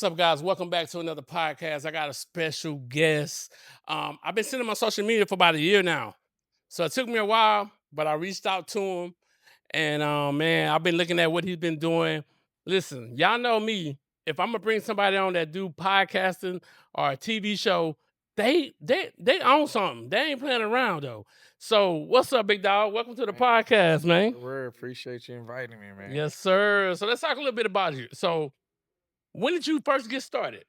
What's up, guys? Welcome back to another podcast. I got a special guest. I've been sending my social media for about a year now. So it took me a while, but I reached out to him. And man, I've been looking at what he's been doing. Listen, y'all know me. If I'm gonna bring somebody on that do podcasting or a TV show, they own something. They ain't playing around though. So what's up, big dog? Welcome to the Man, podcast, man. we appreciate you inviting me, man. Yes, sir. So let's talk a little bit about you. So when did you first get started?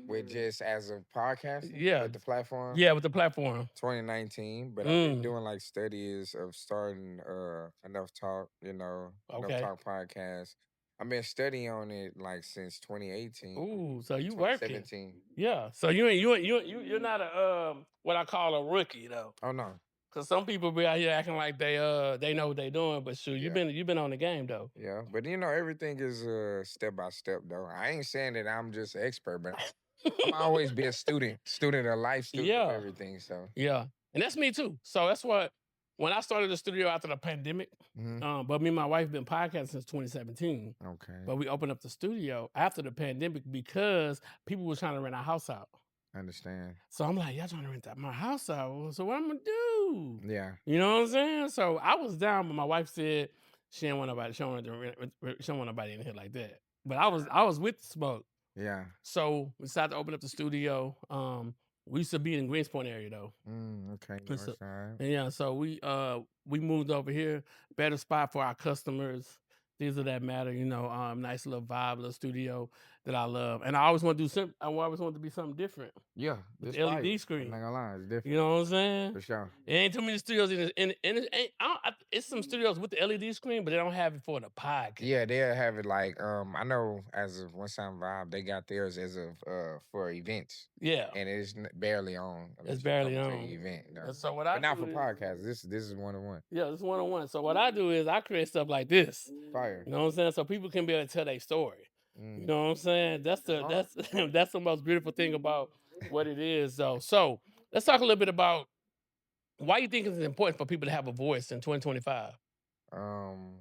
With just as a podcasting Yeah, with the platform, yeah, with the platform. 2019. But I've been Mm, doing like studies of starting Enough Talk, Enough okay. Talk podcast. I've been studying on it like since 2018, Ooh, so you working? 2017. Yeah. So you're not a what I call a rookie though, Oh no, because some people be out here acting like they know what they doing, but shoot, yeah. you've been on the game though. Yeah, but everything is step by step though. I ain't saying that I'm just an expert, but I'm always be a student of life, student of Yeah, everything. So, yeah, and that's me too. So that's what when I started the studio after the pandemic. mhm. But me and my wife been podcasting since 2017. Okay, But we opened up the studio after the pandemic because people was trying to rent our house out. I understand. So I'm like, y'all trying to rent my house out. So what I'm gonna do? Yeah. You know what I'm saying? So I was down, but my wife said she didn't want nobody, she don't want nobody in here like that. But I was with the smoke. Yeah. So we decided to open up the studio. We used to be in Greenspoint area though. Okay, And so, north side. and yeah, so we moved over here, better spot for our customers, things of that matter, nice little vibe, little studio that I love. And I always want to do something, I always want to be something different Yeah, with this the fire. LED I'm not screen. gonna lie, it's You different know what I'm saying? for sure. It ain't too many studios in it ain't, it's some studios with the LED screen, but they don't have it for the podcast. Yeah, they'll have it like I know as of One Sound Vibe, they got theirs as of for events, Yeah, and it's barely on it's unless you barely come to the on. event. And so what I But not do for is, podcasts. This is one on one. yeah, it's one on one. So what I do is I create stuff like this. Fire. You know what I'm saying? So people can be able to tell their story. You Mm. know what I'm saying? That's hard. That's the most beautiful thing about what it is, though. So let's talk a little bit about why you think it's important for people to have a voice in 2025. Um,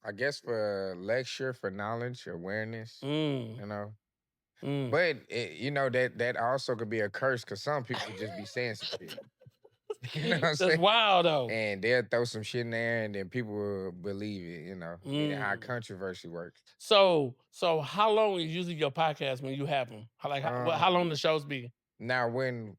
I guess for lecture, for knowledge, awareness, Mm, you know. mm. But that also could be a curse because some people just be saying some shit. You know what I'm That's saying? wild, though. And they'll throw some shit in there, and then people will believe it. And how Mm. controversy works. So how long is usually your podcast when you have them? How long Um, the shows be? Now when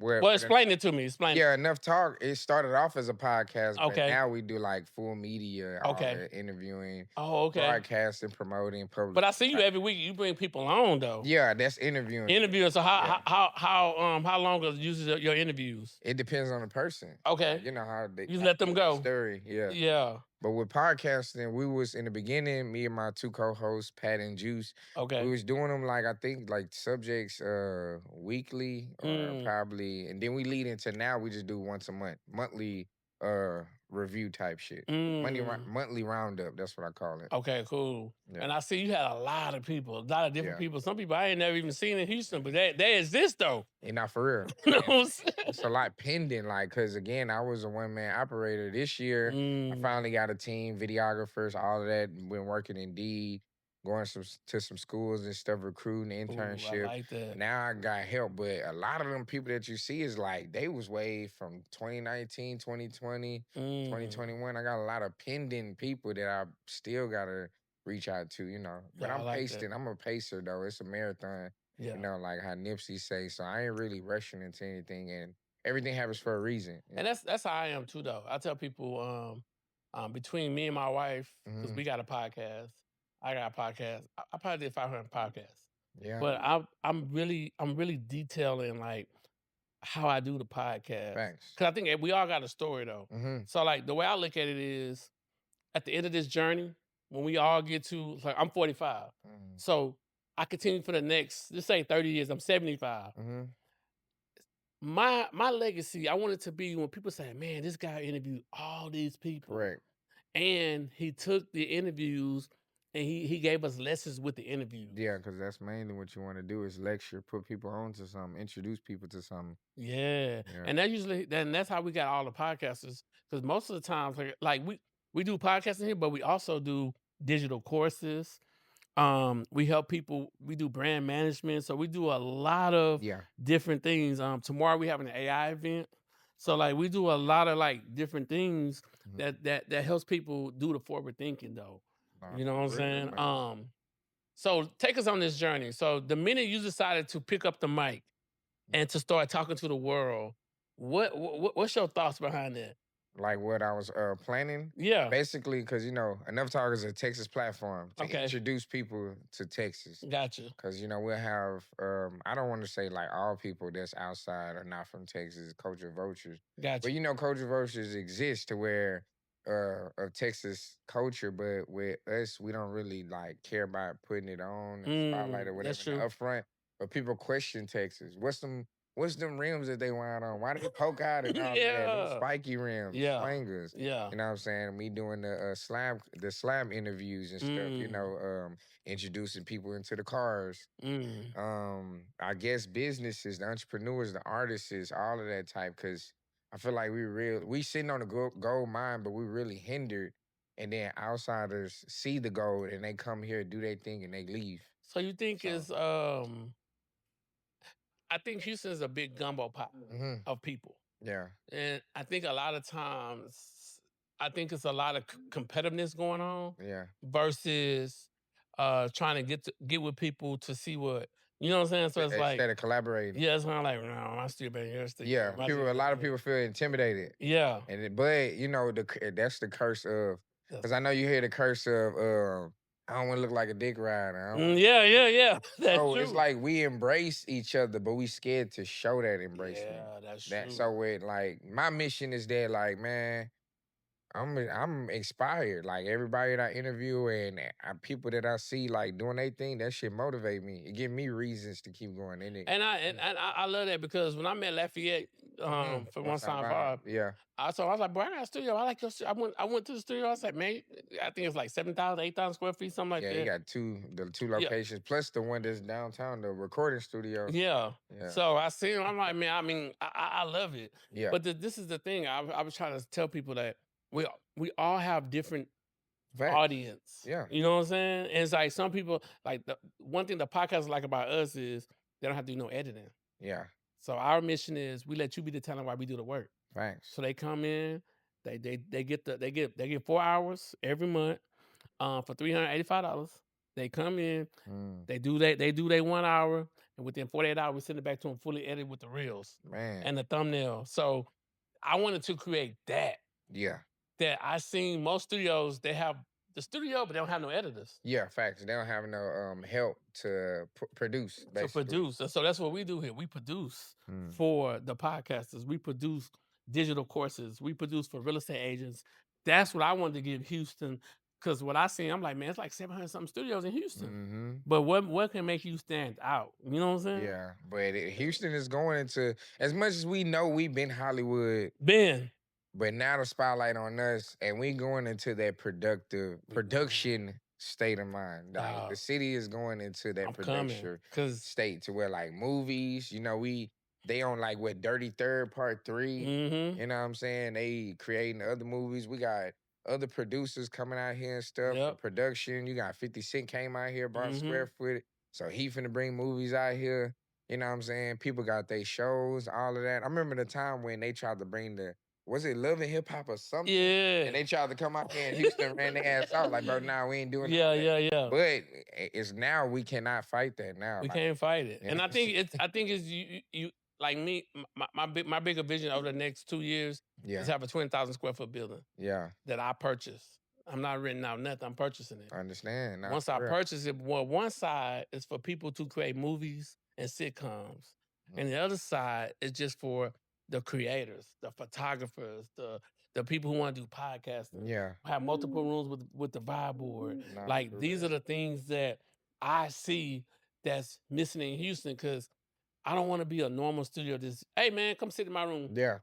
where Well, for the explain it to me. Explain it. yeah, Enough Talk. It started off as a podcast, but Okay. now we do like full media, all Okay. the interviewing, Oh, okay. broadcasting, promoting, public. But I see you every week. You bring people on though. Yeah, that's interviewing. Interviews. So Yeah. how long is usually your interviews? It depends on the person. Okay. You know how they You let them go. story. Yeah. Yeah. But with podcasting, we was in the beginning, me and my two co-hosts, Pat and Juice, we Okay. was doing them like I think like subjects weekly or Mm. probably, and then we lead into now we just do once a month, monthly review type shit. Mm. Monthly roundup, that's what I call it. Okay, cool. Yeah. And I see you had a lot of people, a lot of different Yeah. people. Some people I ain't never even seen in Houston, but they exist though. And not for real. You know And what I'm saying? it's a lot pending, like, cause again, I was a one-man operator this year. I Mm. finally got a team, videographers, all of that. Been working Indeed, going to some schools and stuff, recruiting, Ooh, I internship. like that. Now I got help, but a lot of them people that you see is like they was way from 2019, 2020, Mm. 2021. I got a lot of pending people that I still gotta reach out to. But Yeah, I I'm like that. pacing. I'm a pacer though. It's a marathon. Yeah. Like how Nipsey say. So I ain't really rushing into anything, and everything happens for a reason. And that's how I am too though. I tell people between me and my wife, because Mhm. we got a podcast, I got a podcast. I probably did 500 podcasts. Yeah. But I'm really detailing like how I do the podcast. Facts. Because I think we all got a story though. Mm-hmm. So like the way I look at it is at the end of this journey, when we all get to like I'm 45. Mm-hmm. So I continue for the next, let's say 30 years, I'm 75. Mm-hmm. My legacy, I want it to be when people say, man, this guy interviewed all these people. Correct. And he took the interviews and he gave us lessons with the interviews. Yeah, because that's mainly what you want to do is lecture, put people on to something, introduce people to something. Yeah. Yeah. And that's how we got all the podcasters. Because most of the times, like we do podcasting here, but we also do digital courses. We help people. We do brand management, so we do a lot of Yeah. different things. Tomorrow we have an AI event, so like we do a lot of like different things Mhm. that helps people do the forward thinking though. Nah, You know what I'm for real, saying? man. So take us on this journey. So the minute you decided to pick up the mic and to start talking to the world, what's your thoughts behind that? Like what I was planning, Yeah. basically, because Enough Talk is a Texas platform to Okay. introduce people to Texas. Gotcha. Because we'll have I don't want to say like all people that's outside or not from Texas, culture vultures. But Gotcha. culture vultures exist to where of Texas culture, but with us, we don't really like care about putting it on the spotlight or That's whatever in the true. upfront. But people question Texas. What's them rims that they wind on? Why they poke out and all of that? Them Yeah. spiky rims, Yeah. slangers. Yeah. You know what I'm saying? Me doing the slab interviews and stuff, Mm. introducing people into the cars. Mm. I guess businesses, the entrepreneurs, the artists, all of that type, because I feel like we sitting on the gold mine, but we really hindered. And then outsiders see the gold and they come here, do their thing, and they leave. So you think So it's I think Houston is a big gumbo pot mhm, of people. yeah, And I think a lot of times, I think it's a lot of competitiveness going on yeah. versus trying to get with people to see what you know what I'm saying. So it's like, Instead of collaborating. yeah, it's kind of like, no, my studio better, your studio Yeah, better, my a studio lot of better. people feel intimidated, Yeah, but that's the curse of, yes. because I know you hear the curse of, I don't want to look like a dick rider. I don't wanna Yeah, yeah, yeah. That's So it's true. like we embrace each other, but we scared to show that embracement. Yeah, that's That true. so it like my mission is that like man, I'm inspired. Like everybody that I interview and people that I see like doing their thing, that shit motivate me. It give me reasons to keep going in it. And I love that because when I met Lafayette for One One side Sign vibe. Five, Yeah. I was like, boy, I got a studio. I like your studio. I went to the studio. I said, man, I think it's like 7,000, 8,000 square feet, something like Yeah, you that. got the two Yeah, locations plus the one that's downtown, the recording studio. yeah. Yeah. So I see him. I'm like, man, I love it. Yeah. But this is the thing. I was trying to tell people that we all have different Facts. audience. Yeah. You know what I'm saying? And it's like some people like the one thing the podcast like about us is they don't have to do no editing. Yeah. So our mission is we let you be the talent while we do the work. Thanks. So they come in, they get 4 hours every month for $385. They come in, Mm, they do their 1 hour, and within 48 hours, we send it back to them fully edited with the reels man. and the thumbnail. So I wanted to create that. Yeah. That I seen most studios, they have the studio, but they don't have no editors Yeah, facts. They don't have no help to produce, to basically. produce. And so that's what we do here. We produce Mm. for the podcasters. We produce digital courses. We produce for real estate agents. That's what I wanted to give Houston. Because what I see, I'm like, man, it's like 700 something studios in Houston. Hmm. But what can make you stand out? You know what I'm saying? Yeah, but Houston is going into, as much as we know we've been Hollywood, Ben. but now the spotlight on us, and we going into that productive production state of mind. Like the Dog, city is going into that I'm coming. production Cause state to where like movies, they on like what Dirty Third Part 3. mm-hmm. You know what I'm saying? They creating other movies. We got other producers coming out here and stuff for Yep. production. You got 50 Cent came out here, brought Mm-hmm. square foot. So he finna bring movies out here. You know what I'm saying? People got their shows, all of that. I remember the time when they tried to bring was it Love and Hip Hop or something? And Yeah. they tried to come out here in Houston, ran their ass out. Like, bro, nah, we ain't doing all Yeah, that. yeah, yeah. But it's now we cannot fight that now. We Like, can't fight it. you know And what I I'm think saying? it's you like me, my bigger vision over the next 2 years is Yeah, have a 20,000 square foot building yeah. that I purchase. I'm not renting out nothing. I'm purchasing it. I understand. Nah, Once I for real. purchase it, well, one side is for people to create movies and sitcoms, and the other side is just for the creators, the photographers, the people who want to do podcasting, Yeah. have multiple rooms with the vibe board. Nah, Like for these real. are the things that I see that's missing in Houston because I don't want to be a normal studio. Just hey man, come sit in my room. Yeah.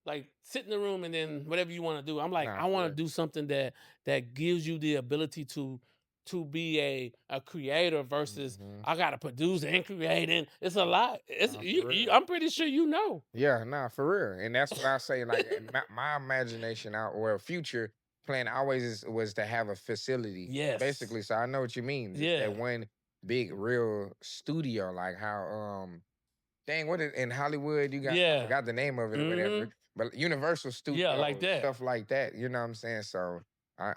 Like sit in the room and then whatever you want to do. I'm like, Nah, I for want real. to do something that gives you the ability to be a creator versus Mhm. I gotta produce and create and it's a lot. It's Nah, for real. I'm pretty sure you know. Yeah, nah, for real. And that's what I say. Like my imagination out or future plan always was to have a facility, Yes. basically. So I know what you mean. Just that Yeah. one big real studio, like how dang, what is in Hollywood? You got I Yeah. forgot the name of it or whatever, Mm-hmm. but Universal Yeah, like Studios, that. stuff like that. You know what I'm saying? So,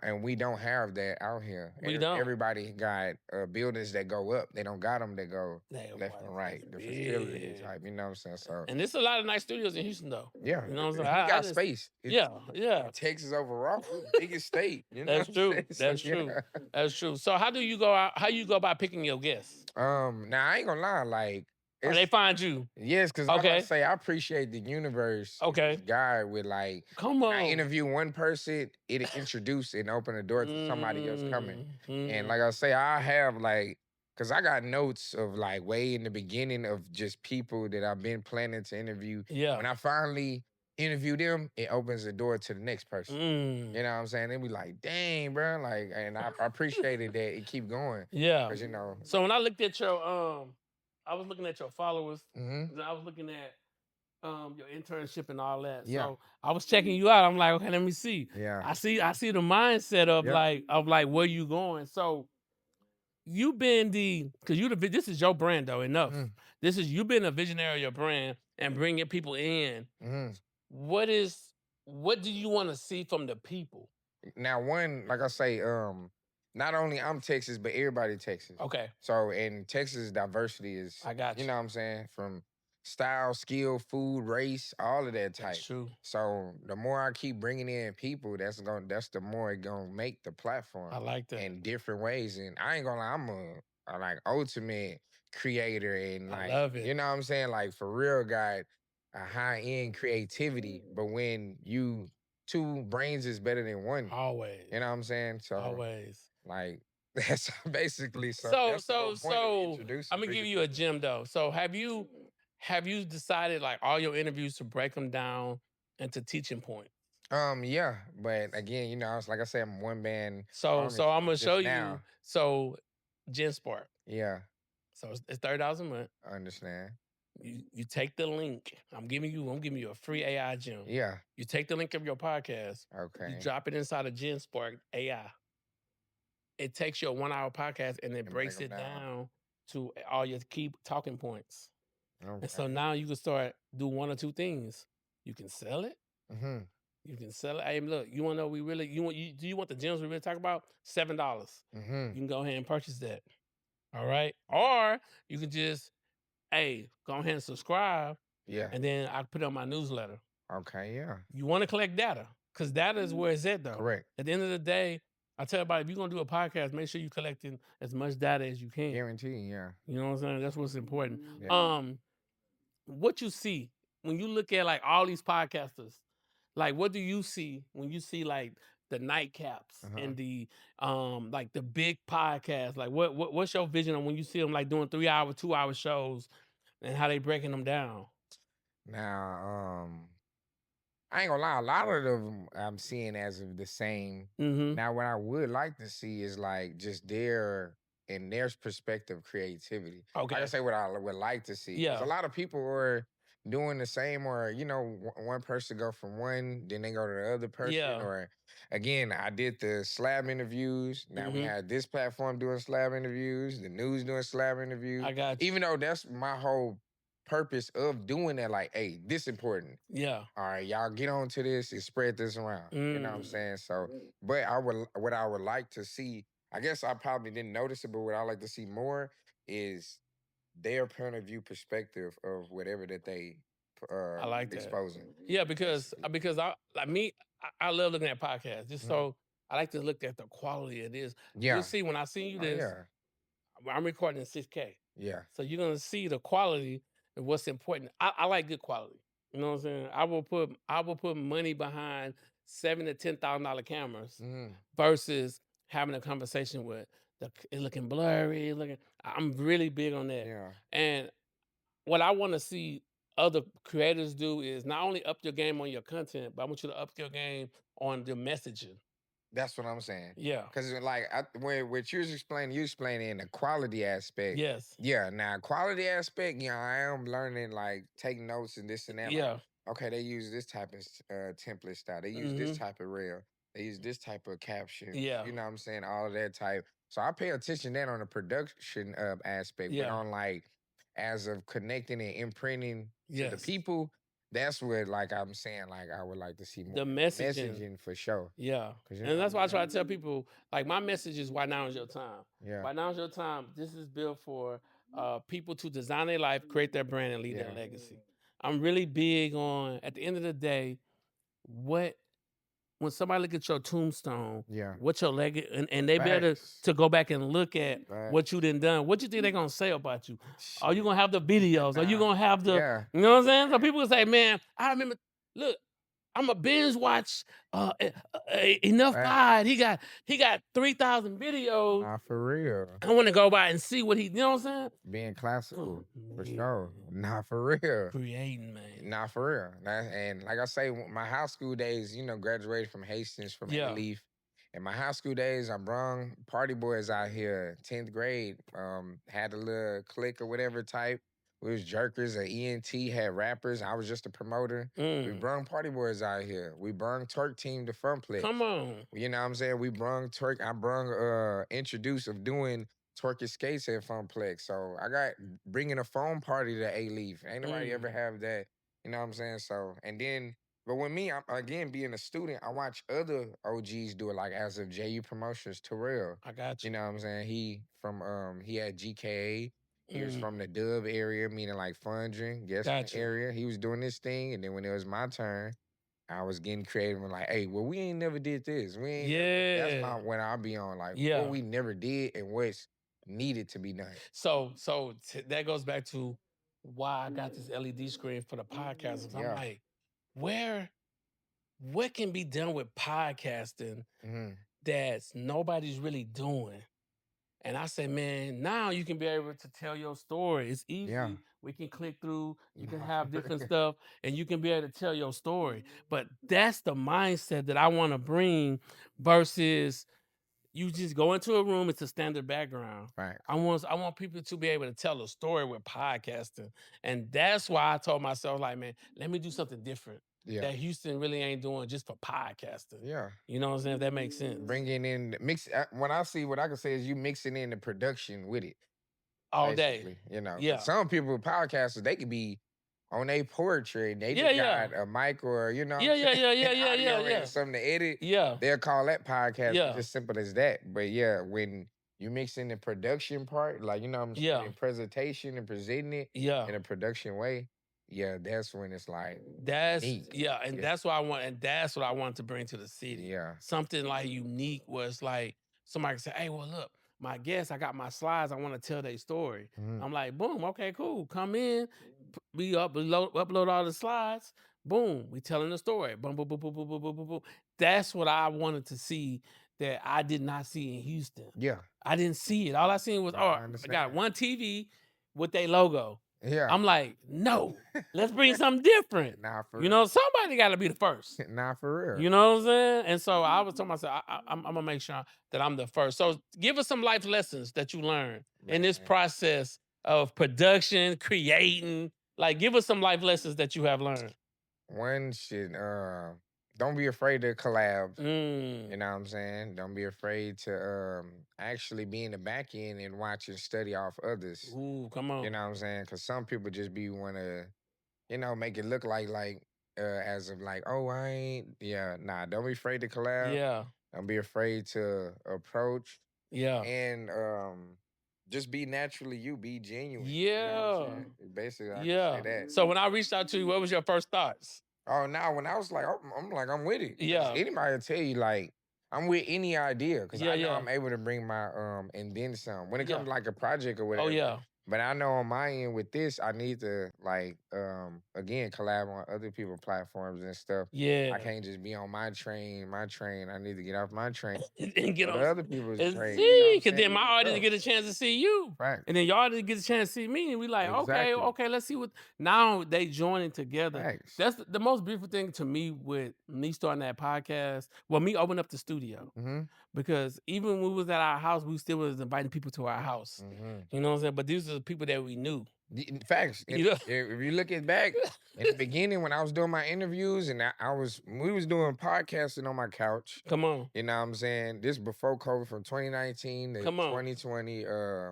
and we don't have that out here. We don't. Everybody got buildings that go up. They don't got them that go That left boy, and that's right. The facility big. type. You know what I'm saying? So, And there's a lot of nice studios in Houston, though. yeah, You know what I'm saying? we I got just, space. It's yeah, yeah. in Texas overall, we're the biggest state. You know what That's I'm true. saying? So That's true. yeah. That's true. So how do you go out? How you go about picking your guests? Now I ain't gonna lie, like Or they it's find you? yes, because I gotta Okay. say I appreciate the universe is Okay. this guy with like Come when I on. interview one person, it introduce and open the door to somebody else coming. And like I Mm-hmm. say, I have like because I got notes of like way in the beginning of just people that I've been planning to interview. Yeah. When I finally interview them, it opens the door to the next person. Mm. You know what I'm saying? They be like, dang, bro. Like, and I appreciated that it keep going. Yeah. Cause you know, So when I looked at your I was looking at your followers. hmm I was looking at your internship and all that. yeah, So I was checking you out. I'm like, okay, let me see. yeah, I see the mindset of yep. like where you going. So you been because this is your brand though. Enough. hmm This is you been a visionary of your brand and bringing people in. hmm What what do you want to see from the people? Now, one, like I say, not only I'm Texas, but everybody Texas. Okay, So in Texas, diversity is, I got you you. know what I'm saying, from style, skill, food, race, all of that That's type. true. So the more I keep bringing in people, that's the more it gonna make the platform I like that. in different ways. And I ain't gonna lie, I'm a like ultimate creator and I like, love it. you know what I'm saying, like for real, guy, a high end creativity. But when you two brains is better than one. Always, You know what I'm saying? So always. like that's basically so So that's the whole so point of so introducing I'm gonna give bringing you a people in. gem though. So have you decided like all your interviews to break them down into teaching points? Yeah, but again, you know, it's like I said, I'm one band army. So I'm So gonna show just you. now, So Gen Spark. yeah, So it's $30 a month. I understand. You take the link. I'm giving you a free AI gem. Yeah, You take the link of your podcast. You okay, drop it inside of Gen Spark AI. It takes your 1 hour podcast and it and break breaks them it down. down to all your key talking points. And so Okay. now you can start do one or two things. You can sell it. Mm-hmm. You can sell it. Hey, look, you want to know we really do you want the gems we really talk about? $7. Mm-hmm. You can go ahead and purchase that. All right. Right. Or you can just, hey, go ahead and subscribe, Yeah. and then I put it on my newsletter. Okay. Yeah. You want to collect data because data is where it's at, though. Correct. At the end of the day, I tell everybody if you're gonna do a podcast, make sure you're collecting as much data as you can. Guarantee. Yeah. You know what I'm saying? That's what's important. Yeah. What you see when you look at like all these podcasters, like what do you see when you see like the nightcaps Uh-huh. and the like the big podcasts? Like what's your vision on when you see them like doing 3 hour, 2 hour shows and how they breaking them down? Now, I ain't gonna lie, a lot of them I'm seeing as of the same. Mm-hmm. Now, what I would like to see is like just their in their perspective creativity. Like I Okay. say, what I would like to see, because a Yeah. lot of people are doing the same, or you know, one person go from one, then they go to the other person, Yeah. or again, I did the slab interviews. Now we Mm-hmm. had this platform doing slab interviews, the news doing slab interviews. I got you. Even though that's my whole purpose of doing that, like, hey, this important. Yeah. All right, y'all get on to this and spread this around. You know what I'm Mm. saying? So, but what I would like to see, I guess I probably didn't notice it, but what I like to see more is their point of view perspective of whatever that they I like that. exposing, Yeah, because basically. I like me, I love looking at podcasts. Just Mhm. so I like to look at the quality of this. You'll Yeah. see when I send you Oh this, yeah. I'm recording in 6K. Yeah. So you're gonna see the quality and what's important. I like good quality. You know what I'm saying? I will put money behind $7,000 to $10,000 cameras hmm versus having a conversation with it looking blurry. Looking, I'm really big on that. Yeah. And what I want to see other creators do is not only up your game on your content, but I want you to up your game on the messaging. That's what I'm saying. Yeah. Cause like when what you explaining the quality aspect. Yes. Yeah, now quality aspect, you know, I am learning like taking notes and this and that. Like, Yeah. okay, they use this type of template style. They use this Hmm. type of rail. these this type of captions, Yeah. you know what I'm saying? All of that type. So I pay attention then on the production aspect, but Yeah. on like as of connecting and imprinting to the Yes. people, that's what like I'm saying, like I would like to see more The messaging. messaging for sure. Yeah. Cause you know And what that's I'm why I try saying? to tell people, like, my message is why now is your time. Yeah. Why now is your time. This is built for people to design their life, create their brand, and leave their Yeah. legacy. I'm really big on, at the end of the day, what when somebody look at your tombstone, Yeah. what your legacy, and they better Facts. to go back and look at what Facts. you done. What you think they gonna say about you? Are you Shit. gonna have the videos? Are you Nah. gonna have the, Yeah. you know what I'm saying? So people can say, man, I remember, look, I'm a binge watch enough Facts. God. He got 3,000 videos. Nah, for real. I want to go by and see what he, you know what I'm saying? Being Oh, classical. For man. sure. Nah, for real. Creating, man. Nah, for real. And like I say, my high school days, graduated from Hastings from A Yeah. Leaf. In my high school days, I brung party boys out here, 10th grade. Had a little clique or whatever type. We was jerkers, a ENT, had rappers. I was just a promoter. We Mm. brung party boys out here. We brung Twerk Team to Funplex. Come on. You know what I'm saying? We brung Twerk, I brung introduced of doing Twerking skates at Funplex. So I got bringing a phone party to A Leaf. Ain't nobody ever have that. You know what I'm saying? So, and then, but with me, I'm, again, being a student, I watch other OGs do it, like as of JU Promotions, Terrell. I got You you. know what I'm saying? He had GKA. He was Mm. from the Dub area, meaning like Fundring, Guessman Got you. area. He was doing this thing. And then when it was my turn, I was getting creative and like, hey, well, we ain't never did this. We ain't never, that's Yeah. my when I be on, like what Yeah. we never did and what's needed to be done. So that goes back to why I got this LED screen for the podcast. 'Cause I'm Yeah. like, what can be done with podcasting Mm-hmm. that's nobody's really doing? And I said, man, now you can be able to tell your story. It's easy. Yeah. We can click through, you can Nah, have for different real. stuff, and you can be able to tell your story. But that's the mindset that I want to bring versus you just go into a room, it's a standard background. Right. I want people to be able to tell a story with podcasting. And that's why I told myself, like, man, let me do something different Yeah. that Houston really ain't doing just for podcasting. Yeah. You know what I'm saying? If that makes sense. Bringing in mix. When I see what I can say is you mixing in the production with it. All day. Basically, 'cause Yeah. some people podcasters they could be on their porch and they Yeah, just yeah. got a mic or what Yeah, I'm yeah, saying, yeah, yeah, an yeah, audio yeah, and yeah. something to edit. Yeah. They'll call that podcast. Yeah. Just simple as that. But yeah, when you mix in the production part, like what I'm saying, Yeah. in presentation and presenting it Yeah. in a production way, yeah, that's when it's like That's neat. yeah, and Yeah. that's what I want, and that's what I want to bring to the city. Yeah. Something like unique was like somebody can say, "Hey, well, look, my guests, I got my slides. I want to tell their story." Mhm. I'm like, "Boom, okay, cool. Come in, we upload all the slides. Boom, we telling the story. Boom, boom, boom, boom, boom, boom, boom, boom, boom." That's what I wanted to see that I did not see in Houston. Yeah. I didn't see it. All I seen was, I oh, I got understand. one TV with their logo. Yeah. I'm like, no, let's bring something different. Nah, for You know, somebody got to be the first. Nah, for real. You know what I'm saying? And so I was telling myself, I'm gonna make sure that I'm the first. So give us some life lessons that you learned in this Man. process of production, creating. Like, give us some life lessons that you have learned. One should don't be afraid to collab. You Mm. know what I'm saying? Don't be afraid to actually be in the back end and watch and study off others. Ooh, come on. You know what I'm saying? Cause some people just be wanna, make it look like as of like, oh, I ain't nah, don't be afraid to collab. Yeah, Don't be afraid to approach yeah, and just be naturally you, be genuine. You know what yeah, I'm saying? Basically, I can yeah. say that. So when I reached out to you, what was your first thoughts? Oh, now when I was like, I'm like, I'm with it. 'Cause Yeah, anybody will tell you like, I'm with any idea because yeah, I know yeah, I'm able to bring my and then some when it yeah. comes to like a project or Oh whatever. yeah, But I know on my end with this, I need to like again collab on other people's platforms and stuff. yeah. I can't just be on my train. I need to get off my train. And get Go to on other people's and train. You know what see, I'm because then saying? my audience Yeah. get a chance to see you. Right. And then y'all didn't get a chance to see me. And we like, okay, Exactly. okay, let's see what now they joining together. Thanks. That's the most beautiful thing to me with me starting that podcast. Well, me opening up the studio. Mm-hmm. Because even when we was at our house, we still was inviting people to our house. Mm-hmm. You know what I'm saying? But this is of the people that we knew. Facts. You know? If you look at back in the beginning when I was doing my interviews and we was doing podcasting on my couch. Come on. You know what I'm saying? This before COVID from 2019 to Come on. 2020,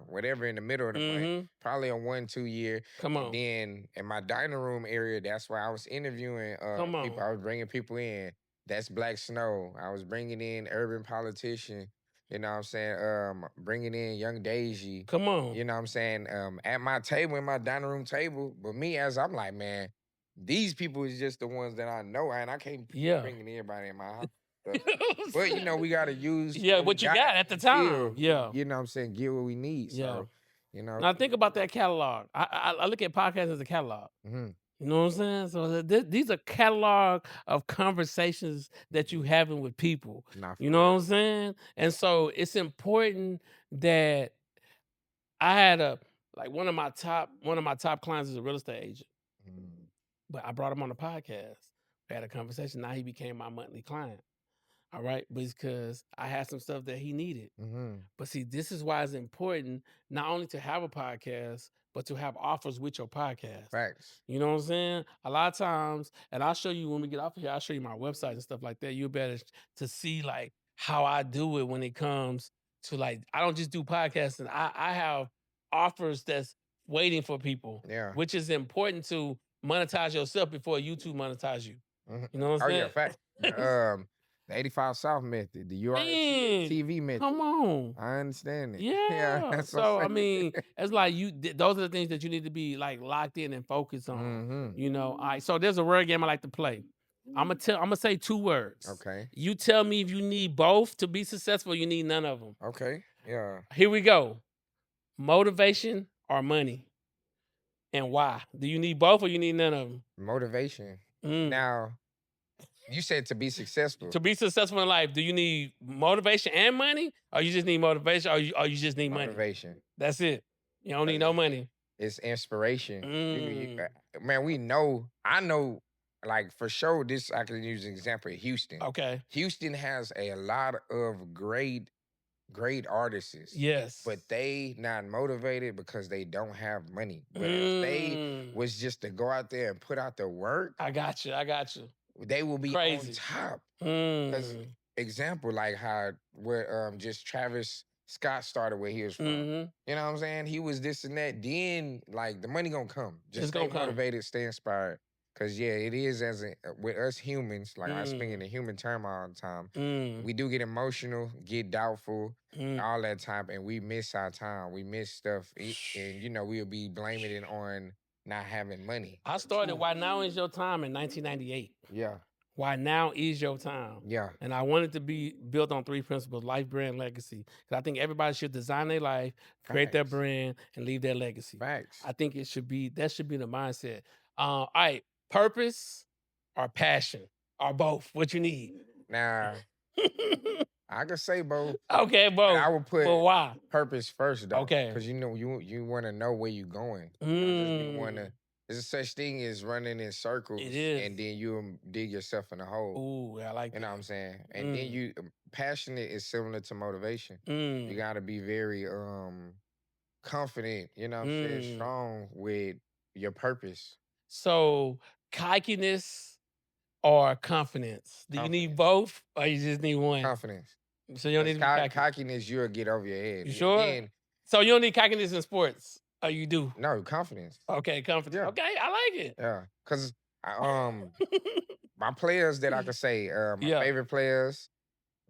whatever in the middle of the month, Mm-hmm. probably a 1-2 year. Come And on. then in my dining room area, that's where I was interviewing Come people. on. I was bringing people in. That's Black Snow. I was bringing in urban politician. You know what I'm saying? Bringing in Young Daisy. Come on. You know what I'm saying? At my table, in my dining room table. But me, as I'm like, man, these people is just the ones that I know, and I can't be Yeah. bringing everybody in my house. But you know, we gotta use what you got at the time. still, Yeah. you know what I'm saying, get what we need. Yeah. So, you know. Now think about that catalog. I look at podcasts as a catalog. Mhm. You know what I'm saying? So these are catalog of conversations that you having with people. Nah, for You know what real. I'm saying? And so it's important that I had one of my top clients is a real estate agent, Mm. but I brought him on the podcast. We had a conversation. Now he became my monthly client. All right, because I had some stuff that he needed. Mhm. But see, this is why it's important not only to have a podcast, but to have offers with your podcast. Facts. You know what I'm saying? A lot of times, and I'll show you when we get off of here, I'll show you my website and stuff like that. You're better to see like how I do it when it comes to like, I don't just do podcasting. I have offers that's waiting for people, Yeah. which is important to monetize yourself before YouTube monetize you. Mhm. You know what I'm Oh saying? yeah, fact. The 85 South method, the Man, TV method. come on. I understand it. Yeah. that's So what I I'm mean, it's like those are the things that you need to be like locked in and focused on. Mhm. You know, all right. So there's a word game I like to play. I'm gonna say 2 words. Okay. You tell me if you need both to be successful, you need none of them. Okay. Yeah. Here we go. Motivation or money? And why? Do you need both or you need none of them? Motivation. Mm. Now, you said to be successful. To be successful in life, do you need motivation and money? Or you just need motivation or you just need money? Motivation. That's it. You don't need no money. It's inspiration. Mm. Man, I know, like for sure, this I can use an example of Houston. Okay. Houston has a lot of great artists. Yes. But they not motivated because they don't have money. But if they was just to go out there and put out the work, I got you. they will be Crazy. on top. Because Mm. example, like how where just Travis Scott started where he was from. Mm-hmm. You know what I'm saying? He was this and that. Then like the money gonna come. Just It's stay gonna come. motivated, stay inspired. Cause yeah, it is with us humans, like I speak in the human term all the time. We do get emotional, get doubtful, all that time, and we miss our time. We miss stuff, and you know we'll be blaming it on not having money. I started Why Now Is Your Time in 1998. Yeah. Why Now Is Your Time. Yeah. And I wanted to be built on 3 principles: life, brand, legacy. Because I think everybody should design their life, create their Facts. brand, and leave their legacy. Facts. I think that should be the mindset. All right, purpose or passion or both? What you need? Now, I could say both. Okay, both. I would put But why? purpose first though. Okay. Because you know you want to know where you're going. You don't just want to. There's a such thing as running in circles. It is. And then you dig yourself in a hole. Ooh, I like You that. know what I'm saying? And then you passionate is similar to motivation. You gotta be very confident, you know what I'm saying, strong with your purpose. So cockiness or confidence? Do you need both or you just need one? Confidence. So you don't need to be cocky. Cockiness, you'll get over your head. You sure? Again, so you don't need cockiness in sports? Or you do? no, confidence. Okay, confidence. Yeah. Okay, I like it. Yeah. Cause my players that I could say, my favorite players,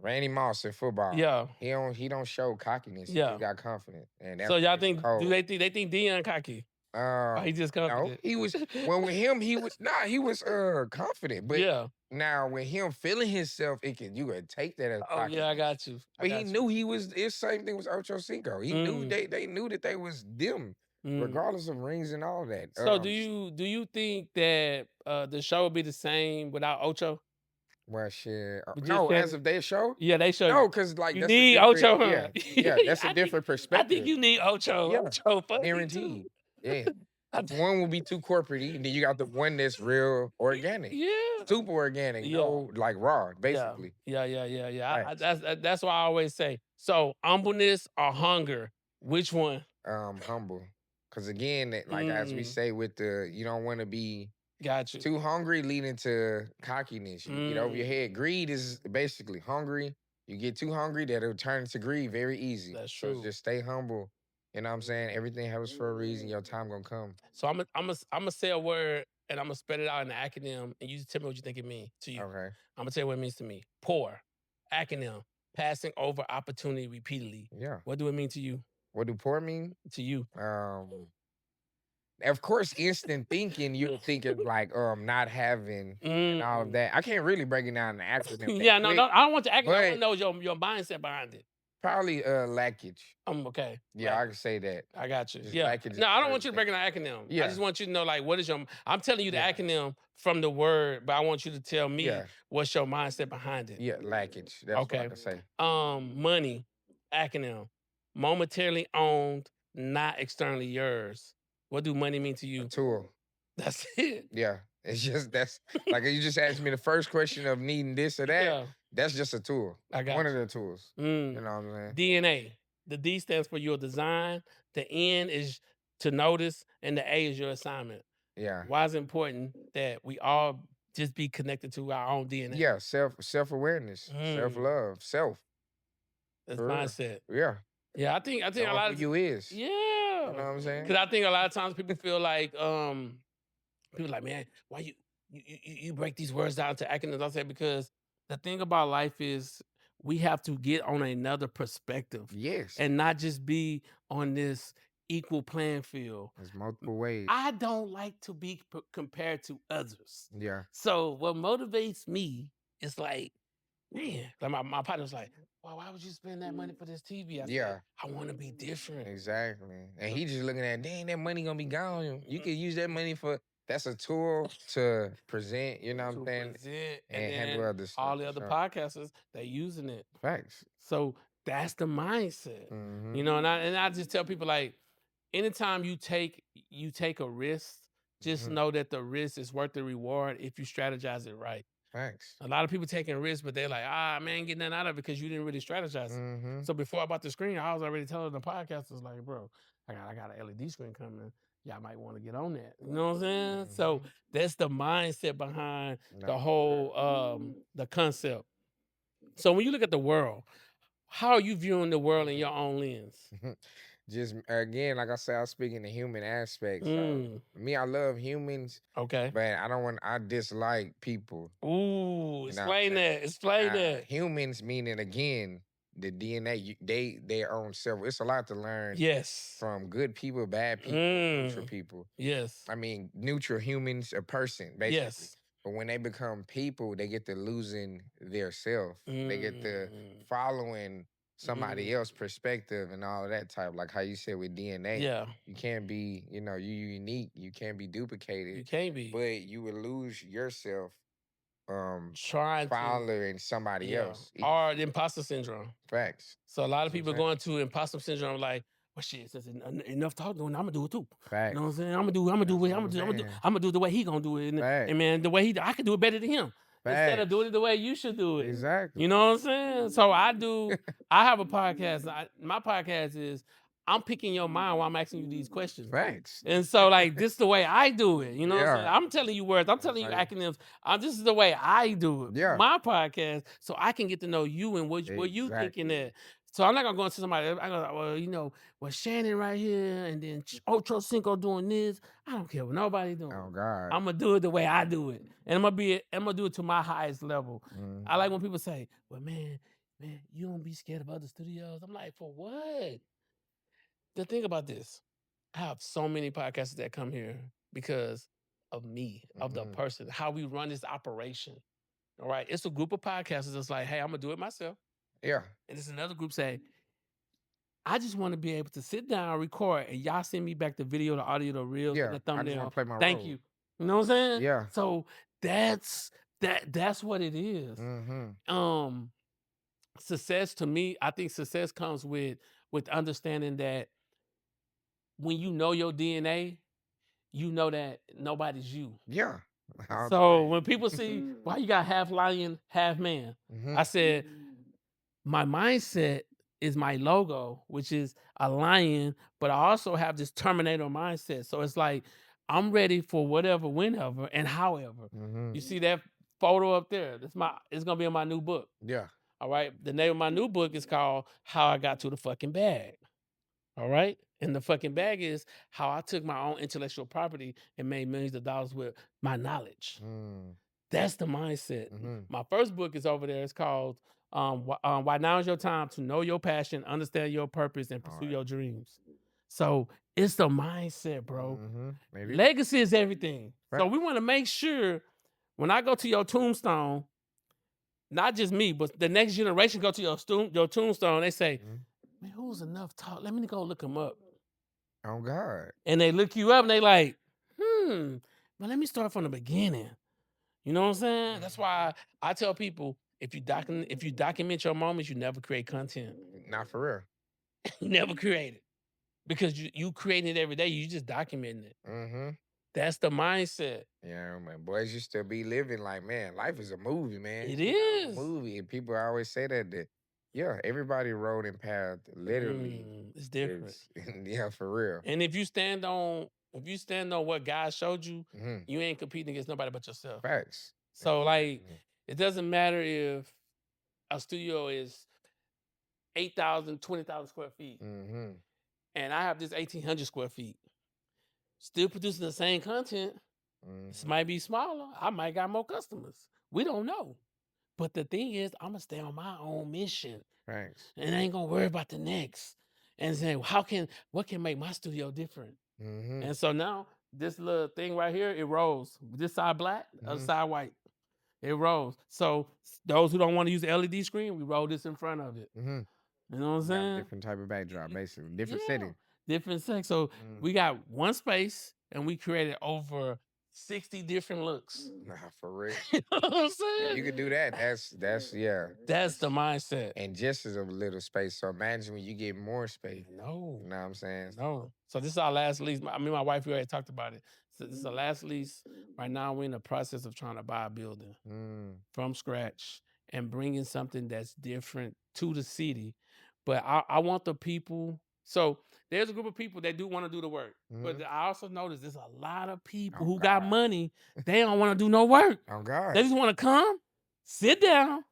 Randy Moss in football. Yeah. He don't show cockiness. He just got confidence. And so y'all that's think cold. do they think Deion cocky? Or he just confident? No, he was with him, he was confident. But now with him feeling himself, you could take that as cocky. Yeah, I got you. But he knew he was it's same thing with Ocho Cinco. He knew they knew that they was them, regardless of rings and all that. So do you think that the show would be the same without Ocho? Well, shit. No, as of their show? Yeah, they show. No, because like you that's need Ocho, huh? Yeah, that's a different perspective. I think you need Ocho. Yeah, Ocho, guaranteed. Yeah. One will be too corporate, and then you got the one that's real organic. Yeah. Super organic. Yeah. No, like raw, basically. Yeah. Right. That's why I always say. So humbleness or hunger, which one? Humble. Because again, like as we Mm, say with you don't want to be got you. too hungry, leading to cockiness. You get over your Mm, head. Greed is basically hungry. You get too hungry, that'll turn into greed very easy. that's So true. just stay humble. You know what I'm saying? Everything happens for a reason. Your time gonna come. So I'm gonna say a word and I'm gonna spell it out in an acronym, and you just tell me what you think it means to you. Okay. I'm gonna tell you what it means to me. Poor acronym, passing over opportunity repeatedly. Yeah. What do it mean to you? What do poor mean? To you? Of course, instant thinking, you're thinking like not having and all of Mm. that. I can't really break it down in the acronym that Yeah, no, quick, no, I don't want your acronym. I want to but know your mindset behind it. probably lackage. Okay, Yeah, I like can say that. I got you. Just Yeah. lackage of No, I don't want certain you to things. break an acronym. I Yeah, just want you to know, like, what is your. I'm telling you the yeah, acronym from the word, but I want you to tell me yeah, what's your mindset behind it. yeah, lackage. That's what I Okay. can say. Money acronym, momentarily owned, not externally yours. What do money mean to A you? tool. That's it. Yeah. It's just that's like you just asked me the first question of needing this or that. Yeah, That's just a tool. I One got of the tools. you. You know what I'm saying? DNA. The D stands for your design. The N is to notice, and the A is your assignment. Yeah. Why is it important that we all just be connected to our own DNA? Yeah. Self-awareness, Mm, self-love, self. that's For mindset. real. Yeah. Yeah, I think a Knowing lot who of you is. You yeah, know what I'm saying? because I think a lot of times people feel like people like, man, why you break these words down to acronyms? I say because the thing about life is we have to get on another perspective Yes. and not just be on this equal playing field. There's multiple ways. I don't like to be compared to others. Yeah. So what motivates me is like, man, like my partner's like, well, why would you spend that money for this TV? I said, Yeah. I want to be different. Exactly. And So he just looking at, dang, that money gonna be gone. You could use that money for that's a tool to present, you know what I'm to saying? present, and And handle then other stuff all the for other sure. podcasters they using it. Facts. So that's the mindset, Mm-hmm. you know. And I just tell people like, anytime you take a risk, just Mm-hmm. know that the risk is worth the reward if you strategize it right. Facts. A lot of people taking risks, but they're like, man, getting nothing out of it because you didn't really strategize it. Mm-hmm. So before I bought the screen, I was already telling the podcasters, like, bro, I got an LED screen coming. Y'all might want to get on that. You know what I'm saying? So Mm-hmm. that's the mindset behind No, the for real. whole the concept. So when you look at the world, how are you viewing the world in your own lens? Just again, like I said, I was speaking the human aspect. So Mm, me, I love humans, okay. but I don't want I dislike people. Ooh, You know what I'm explain saying? that. Explain that. Humans meaning again, the DNA, they their own self. It's a lot to learn Yes. from good people, bad people, neutral Mm, people. yes. I mean, neutral humans, a person, basically. Yes. But when they become people, they get to losing their self. They get to Mm, following somebody mm, else' perspective and all of that type. Like how you said with DNA, yeah. you can't be, you unique. You can't be duplicated, You can't be but you would lose yourself um trying to, following somebody yeah. else. Or the imposter syndrome. Facts. So a lot of That's what I'm people saying. going to imposter syndrome, like, well, shit, since enough talking, I'm gonna do it too. You know what I'm Facts. saying? I'm gonna do That's it. what I'm I'm gonna do, I'm gonna do, saying. I'm gonna do it the way he gonna do it, and Facts. man, the way I can do it better than him. Instead of doing Facts. it the way you should do it. Exactly. You know what I'm saying? So I do. I have a podcast. My podcast is I'm picking your mind while I'm asking you these questions. Facts. And so, like, this is the way I do it. You know what I'm saying? Yeah. I'm telling you words. I'm That's telling you how acronyms. This is the way I do it. yeah. My podcast, so I can get to know you and what you thinking Exactly. that. So I'm not gonna go into somebody. I go, well, well, Shannon right here, and then Ocho Cinco doing this. I don't care what nobody doing. Oh God. I'm gonna do it the way I do it, and I'm gonna do it to my highest level. Mm. I like when people say, "Well, man, you don't be scared of other studios." I'm like, for what? The thing about this, I have so many podcasters that come here because of me, of the Mm-hmm. person, how we run this operation. All right, it's a group of podcasters that's like, "Hey, I'm gonna do it myself," Yeah. and it's another group say, "I just want to be able to sit down, record, and y'all send me back the video, the audio, the reels, and Yeah. the I just want thumbnail. to play my Thank role. you." You know what I'm saying? Yeah. So that's that's what it is. Mm-hmm. Um, Success to me, I think success comes with understanding that when you know your DNA, you know that nobody's you. Yeah. All So day. when people see why you got half lion, half man, Mm-hmm. I said my mindset is my logo, which is a lion, but I also have this Terminator mindset. So it's like I'm ready for whatever, whenever, and however. Mm-hmm. You see that photo up there? It's gonna be in my new book. Yeah. All right. The name of my new book is called How I Got to the Fucking Bag. All right. And the fucking bag is how I took my own intellectual property and made millions of dollars with my knowledge. Mm. That's the mindset. Mm-hmm. My first book is over there. It's called Why Now Is Your Time to Know Your Passion, Understand Your Purpose, and All Pursue right. Your Dreams. So it's the mindset, bro. Mm-hmm. Maybe. Legacy is everything. So Right. we want to make sure when I go to your tombstone, not just me, but the next generation go to your tombstone, they say, Mhm. man, who's enough talk? Let me go look him up. Oh God. And they look you up and they like, well, let me start from the beginning. You know what I'm saying? That's why I tell people if you document your moments, you never create content. Not for real. You never create it. Because you creating it every day, you just documenting it. Mm-hmm. That's the mindset. Yeah, man. Boys used to be living like, man, life is a movie, man. It You know, a is. movie. And people always say that yeah, everybody road and path literally It's different. is yeah, for real. And if you stand on what God showed you, Mm-hmm. you ain't competing against nobody but yourself. Facts. So like it doesn't matter if a studio is 8,000, 20,000 square feet, Mm-hmm. and I have this 1,800 square feet, still producing the same content. This Mm-hmm. might be smaller. I might got more customers. We don't know. But the thing is, I'm gonna stay on my own mission, Thanks. and I ain't gonna worry about the next. And say, what can make my studio different? Mm-hmm. And so now this little thing right here, it rolls. This side black, the other Mm-hmm. side white. It rolls. So those who don't want to use the LED screen, we roll this in front of it. Mm-hmm. You know what I'm Got a saying? different type of backdrop, basically. Different Yeah. setting. Different sex. So Mm. we got one space and we created over 60 different looks. Nah, for real. You know what I'm If saying? you could do that, that's yeah. That's the mindset. And just as a little space. So imagine when you get more space. No. You know what I'm saying? No. So this is our last lease. My wife, we already talked about it. So this is the last lease. Right now, we're in the process of trying to buy a building Mm. from scratch and bringing something that's different to the city. But I want the people. So there's a group of people that do want to do the work. But Mhm. I also notice there's a lot of people Oh who got God. money. They don't want to do no work. Oh God. They just want to come, sit down,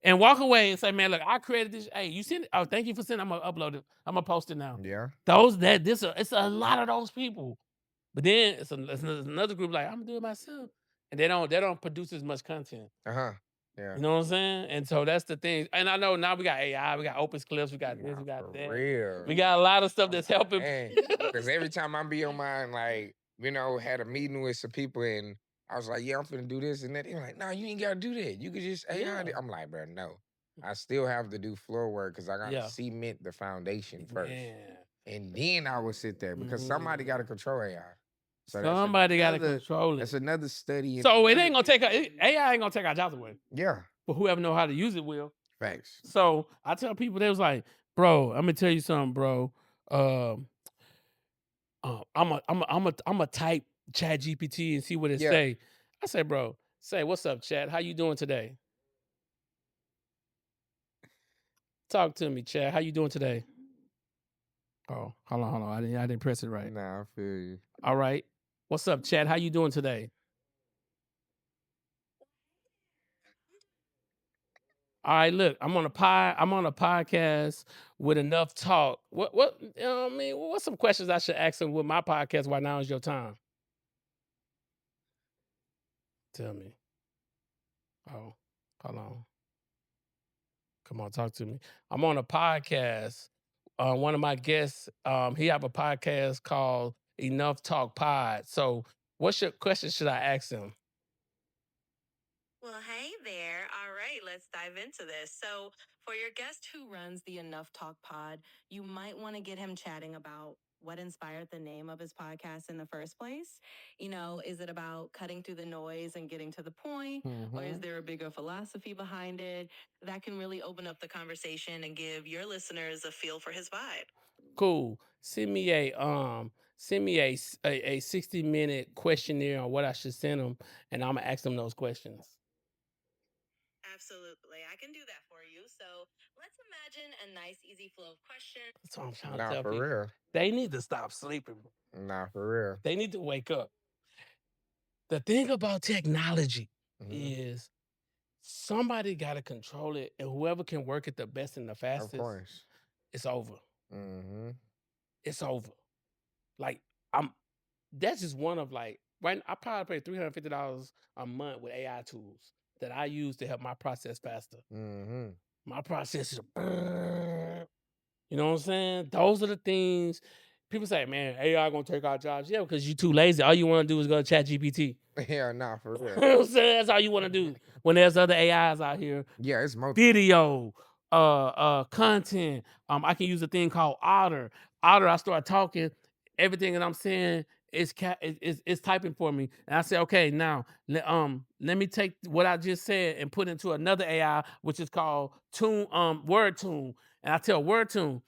and walk away and say, man, look, I created this. Hey, you send it? Oh, thank you for sending. I'm gonna upload it. I'm gonna post it now. Yeah. It's a lot of those people. But then it's another group like I'm gonna do it myself. And they don't produce as much content. Uh-huh. Yeah. You know what I'm saying? And so that's the thing. And I know now we got AI, we got Opus Clips, we got this, Nah, we got for that. real. We got a lot of stuff that's helping. Because every time I be on mine, like, had a meeting with some people and I was like, yeah, I'm finna do this and that. They're like, no, you ain't gotta do that. You could just AI. Yeah. I'm like, bro, no. I still have to do floor work because I gotta Yeah. cement the foundation first. Man. And then I will sit there because somebody gotta control AI. So Somebody gotta another- control it. That's another study. So it ain't gonna take AI ain't gonna take our jobs away. Yeah. But whoever know how to use it will. Facts. So I tell people they was like, bro, I'm gonna tell you something, bro. I'm a type Chat GPT and see what it Yeah. say. I say, bro, say what's up, Chat? How you doing today? Talk to me, Chat. How you doing today? Oh, hold on. I didn't press it right. Nah, I feel you. All right. What's up, Chat? How you doing today? All right, look, I'm on a podcast with enough talk. What you know what I mean? What's some questions I should ask him with my podcast? Why now is your time? Tell me. Oh, hold on. Come on, talk to me. I'm on a podcast. One of my guests, he have a podcast called Enough Talk Pod. So, what's your question? Should I ask him? Well, hey there. All right, let's dive into this. So, for your guest who runs the Enough Talk pod, you might want to get him chatting about what inspired the name of his podcast in the first place. Is it about cutting through the noise and getting to the point? Or is there a bigger philosophy behind it that can really open up the conversation and give your listeners a feel for his vibe? Cool. Send me a 60-minute questionnaire on what I should send him, and I'm gonna ask them those questions. Absolutely. I can do that for you. So let's imagine a nice, easy flow of questions. That's what I'm trying to Nah, tell for people. real. They need to stop sleeping. Nah, for They need to wake up. The thing about technology real. is somebody got to control it, and whoever can work it the best and the Of fastest, course. it's over. Mm-hmm. It's over. Like I'm. That's just one of like right. I probably pay $350 a month with AI tools that I use to help my process faster. Mm-hmm. My process is, you know what I'm saying? Those are the things people say, man, AI gonna take our jobs. Yeah, because you're too lazy. All you want to do is go to Chat GPT. Yeah, nah, for You real. know what I'm saying? That's all you want to do. When there's other AIs out here, Yeah, it's multiple. video, content. I can use a thing called Otter. Otter, I start talking, everything that I'm saying is typing for me. And I say, okay, now let me take what I just said and put into another AI, which is called Word Tune. And I tell Word Tune,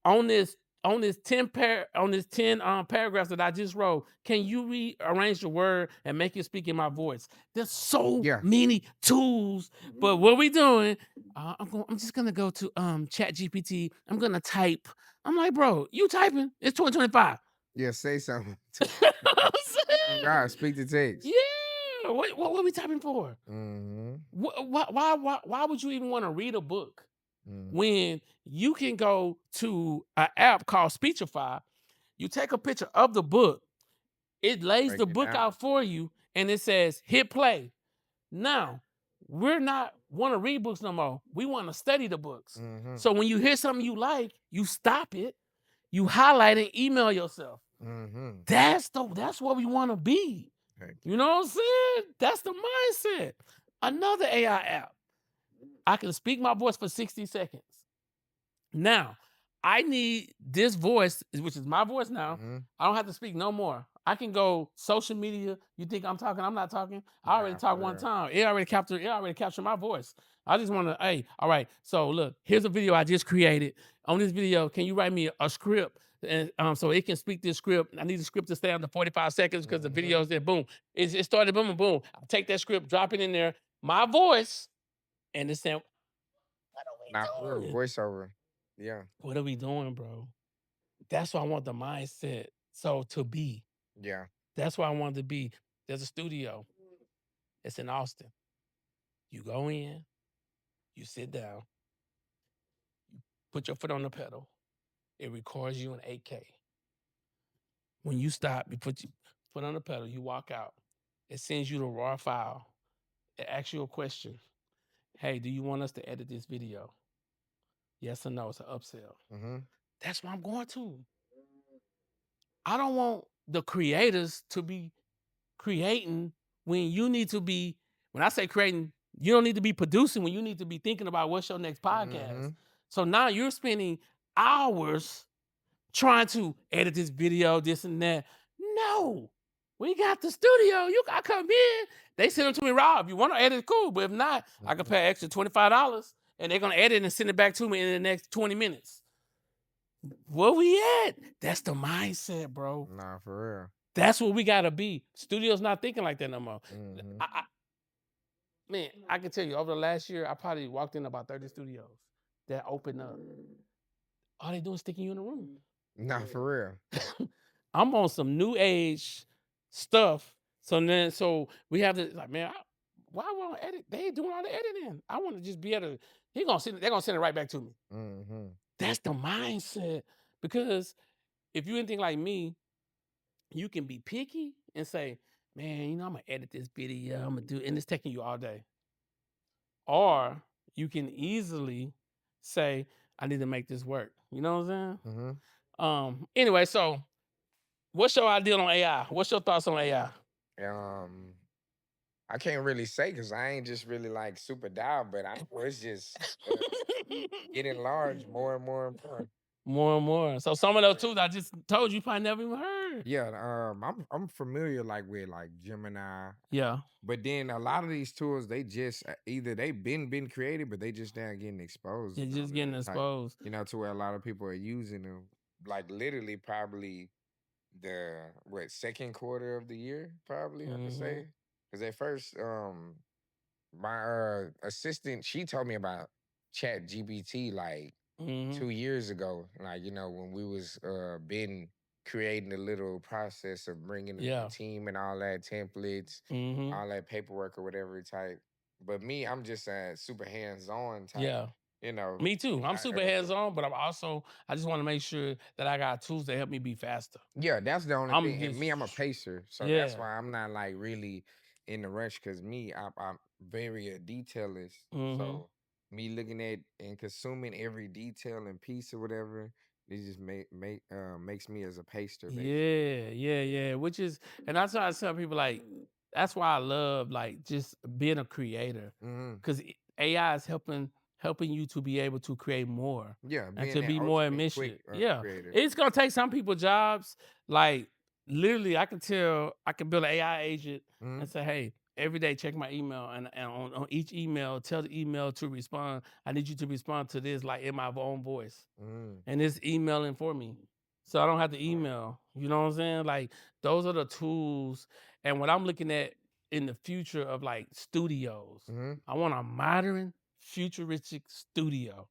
on this on this 10 paragraphs that I just wrote, can you rearrange the word and make it speak in my voice? There's so Yeah. many tools, but what we doing? I'm just gonna go to Chat GPT. I'm gonna type. I'm like, bro, you typing? It's 2025. Yeah, say something. You know what I'm saying? God, speak the text. Yeah. What are we typing for? Mm-hmm. Why would you even want to read a book Mm-hmm. when you can go to an app called Speechify? You take a picture of the book, it lays Break the it book down. out for you, and it says hit play. Now, we're not want to read books no more. We want to study the books. Mm-hmm. So when you hear something you like, you stop it, you highlight it, email yourself. Mm-hmm. That's what we want to be. Heck You know what I'm saying? That's the mindset. Another AI app. I can speak my voice for 60 seconds. Now, I need this voice, which is my voice now. Mm-hmm. I don't have to speak no more. I can go social media. You think I'm talking? I'm not talking. I already Nah, talked for one real. time. It already captured my voice. I just want to, hey, all right. So look, here's a video I just created. On this video, can you write me a script? And so it can speak this script. I need the script to stay under 45 seconds because the Mhm. video's there. Boom. It started boom, boom, boom. I take that script, drop it in there, my voice, and it's saying, what Nah, for are we real. doing? Voiceover. Yeah. What are we doing, bro? That's why I want the mindset. So to be. Yeah. That's why I wanted to be. There's a studio. It's in Austin. You go in, you sit down, put your foot on the pedal. It records you in 8K. When you stop, you put your foot on the pedal, you walk out. It sends you the raw file. It asks you a question. Hey, do you want us to edit this video? Yes or no? It's an upsell. Mm-hmm. That's what I'm going to. I don't want the creators to be creating when you need to be, when I say creating, you don't need to be producing when you need to be thinking about what's your next podcast. Mm-hmm. So now you're spending hours trying to edit this video, this and that. No, we got the studio. I come in, they send them to me raw. If you want to edit, cool. But if not, I can pay extra $25 and they're gonna edit and send it back to me in the next 20 minutes. Where we at? That's the mindset, bro. Nah, for real. That's what we gotta be. Studio's not thinking like that no more. Mm-hmm. Man, I can tell you, over the last year, I probably walked in about 30 studios that opened up. All they do is sticking you in a room. Nah, for real. I'm on some new age stuff. So we have to like, man, why won't edit? They ain't doing all the editing. I want to just be able to. They're gonna send it right back to me. Mm-hmm. That's the mindset. Because if you anything like me, you can be picky and say, man, I'm gonna edit this video. I'm gonna do, and it's taking you all day. Or you can easily say, I need to make this work. You know what I'm saying? Anyway, so what's your ideal on AI? What's your thoughts on AI? I can't really say because I ain't just really like super down, but I know it's just getting large more and more and more. More and more. So some of those tools I just told you probably never even heard. Yeah, I'm familiar like with like Gemini, Yeah. but then a lot of these tools they just either they been created, but they just now getting exposed. You're and just all getting that. exposed. Like, to where a lot of people are using them, like literally probably the second quarter of the year, probably I would say, because at first my assistant she told me about Chat GPT like Mm-hmm. 2 years ago. Like, when we was been creating a little process of bringing the Yeah. team and all that templates, Mm-hmm. all that paperwork or whatever type. But me, I'm just a super hands-on type, Yeah. you know. Me too. I'm I, super hands on, but I just want to make sure that I got tools to help me be faster. Yeah, that's the only I'm thing. And just me, I'm a pacer, so that's yeah. why I'm not like really in the rush. Cause me, I'm very detailist. Mm-hmm. So me looking at and consuming every detail and piece or whatever, it just makes me as a pacer basically. Yeah. Which is, and that's why I tell people like, that's why I love like just being a creator, Hmm. because AI is helping you to be able to create more Yeah, and being to that be more ultimate quick ambitious. Yeah, creator. it's gonna take some people jobs. Like literally, I can tell I can build an AI agent Hmm. and say, hey. Every day, check my email, and on each email, tell the email to respond. I need you to respond to this like in my own voice, Hmm. and it's emailing for me. So I don't have to All right. email. You know what I'm saying? Like those are the tools. And what I'm looking at in the future of like studios, Hmm. I want a modern, futuristic studio.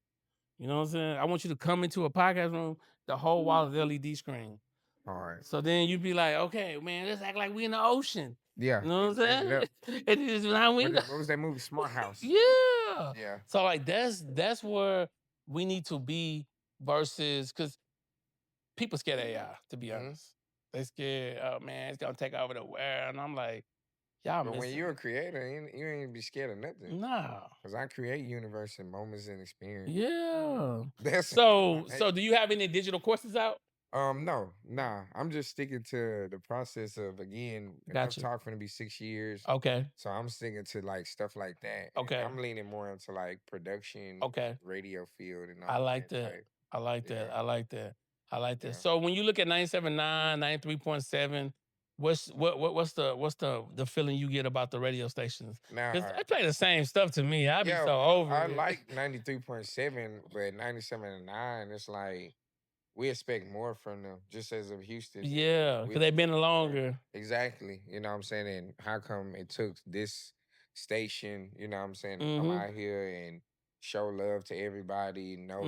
You know what I'm saying? I want you to come into a podcast room, the whole wall is LED screen. All right. So then you'd be like, okay, man, let's act like we in the ocean. Yeah, You know what set I'm it saying? up. And it's now we What was that movie? Smart House. yeah. Yeah. So like that's where we need to be versus because people scared of AI, to be Hmm. honest. They scared, oh man, it's gonna take over the world. And I'm like, y'all But when missing you're a it. creator, you ain't be scared of nothing. Nah. Cause I create universe and moments and experience. Yeah. That's So do you have any digital courses out? no, nah. I'm just sticking to the process of again enough Gotcha. talk for to be 6 years. Okay. So I'm sticking to like stuff like that, and Okay. I'm leaning more into like production, Okay. radio field, and I all like that that. type. I like that. Yeah, I like that. I like that. yeah. So when you look at 97.9, 93.7, what's the feeling you get about the radio stations? Because Now, they play the same stuff to me. I be yeah, so over I it. like 93.7, but 97.9, it's like we expect more from them, just as of Houston. Yeah, We because they've been yeah, longer. exactly. You know what I'm saying? And how come it took this station, you know what I'm saying, to come Mm-hmm. out here and show love to everybody, no Mm.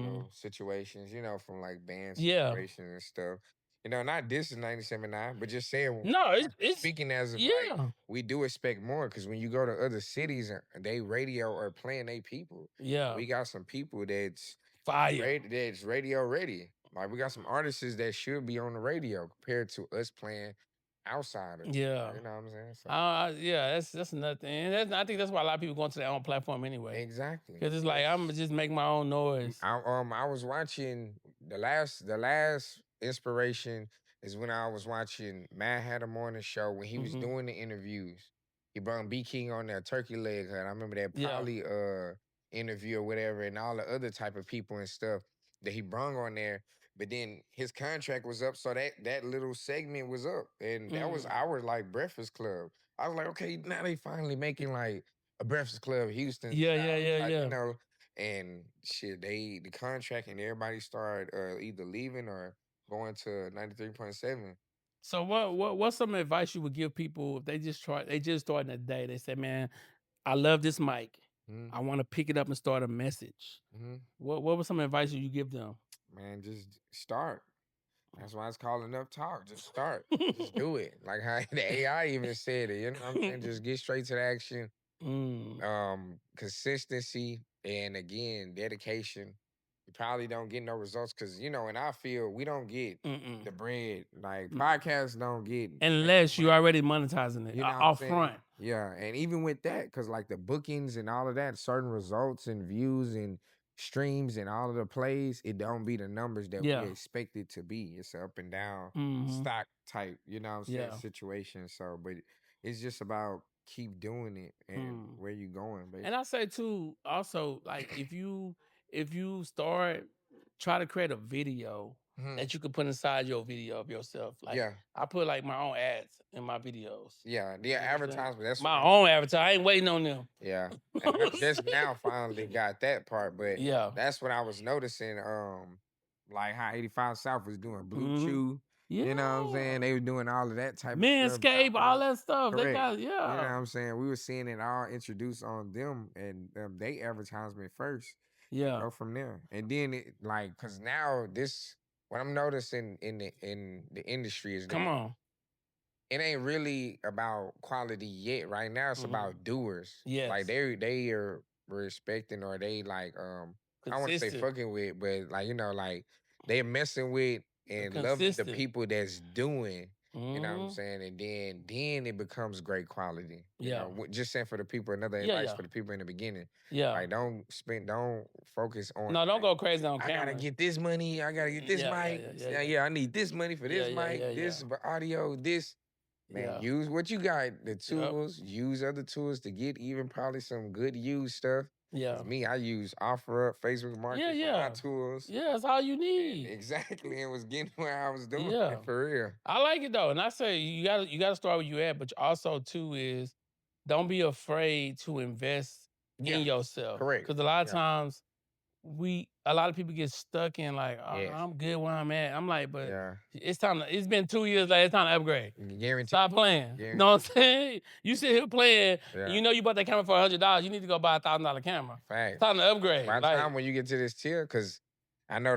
emotional situations, from like band Yeah. situations and stuff. Not this is 97.9, but just saying No, it's speaking as of like yeah. we do expect more because when you go to other cities and they radio or playing they people, Yeah. we got some people Fire. that's radio ready. Like we got some artists that should be on the radio compared to us playing outsiders. Yeah. You know what I'm saying? So Yeah, that's another thing. And I think that's why a lot of people go into their own platform anyway. exactly. Because it's like I'm Yes. gonna just make my own noise. I was watching the last inspiration is when I was watching Matt had a morning show when he was Hmm. doing the interviews. He brought B King on that turkey leg hut. I remember that Yeah. Polly interview or whatever, and all the other type of people and stuff that he brung on there. But then his contract was up, so that little segment was up, and that was Mm. our like Breakfast Club. I was like, okay, now they finally making like a Breakfast Club Houston Yeah, yeah, style yeah, type, yeah. and shit, the contract and everybody started either leaving or going to 93.7. So what's some advice you would give people if they just starting a day? They say, man, I love this mic. Mm-hmm. I want to pick it up and start a message. Mm-hmm. What was some advice you give them? Man, just start. That's why it's called enough talk. Just start. Just do it. Like how the AI even said it. You know what I'm saying? Just get straight to the action. Mm, Consistency and again dedication. You probably don't get no results because in our field we don't get mm-mm. the bread. Like podcasts don't get extra Unless you money. already monetizing it You know what I'm off saying? front. Yeah, and even with that, because like the bookings and all of that, certain results and views and streams and all of the plays, it don't be the numbers that we Yeah. expect it to be. It's a up and down Hmm. stock type, you know what I'm saying, Yeah. situation. So, but it's just about keep doing it and Mm. where you going, And basically. I say too, also, like if you start try to create a video Mhm. that you could put inside your video of yourself. Like Yeah, I put like my own ads in my videos. yeah, You the know what I'm saying? advertisement. That's what My I'm. own avatar. I ain't waiting on them. Yeah, You know and what I I'm just saying? now finally got that part, but Yeah. that's what I was noticing. Like how 85 South was doing Blue Hmm. Chew. You know what I'm saying? Yeah. They were doing all of that type of stuff, Manscape, chopping all up. that stuff. They Correct. got You know what yeah. I'm saying? We were seeing it all introduced on them and they advertisement first. Yeah. Go from there. And then cause now what I'm noticing in the industry is Come that on. it ain't really about quality yet. Right now, it's Mhm. about doers. Like Yes. they are respecting or they I don't want to say Consistent. fucking with, but like they messing with and loving the Consistent. people that's doing. You know what I'm Mhm. saying? And then it becomes great quality. Yeah. Just saying for the people, another Yeah, advice yeah. for the people in the beginning. Yeah. Like don't focus on No, don't like go crazy on I gotta camera. get this money, I gotta get this Yeah, yeah, mic. yeah, yeah, Yeah, yeah. yeah, I need this money for Yeah, this yeah, yeah, mic, yeah. this for audio, this. Man, Yeah. use what you got, the Yep. tools, use other tools to get even probably some good used stuff. Yeah. Cause me, I use OfferUp, Facebook Yeah, Market for my yeah. tools. Yeah, that's all you And need. exactly, and was getting where I was doing Yeah. it for real. I like it though. And I say you gotta start where you at, but also too is don't be afraid to invest Yeah, in yourself. correct. Cause a lot of Yeah, times a lot of people get stuck in like, oh, yes, I'm good where I'm at. I'm like, but yeah. it's been 2 years later, it's time to upgrade. Guarantee, Stop playing. You guarantee. know what I'm saying? You sit here playing, and Yeah, you know you bought that camera for $100. You need to go buy $1,000 camera. It's facts. time to upgrade. By the Like, time when you get to this tier, because I know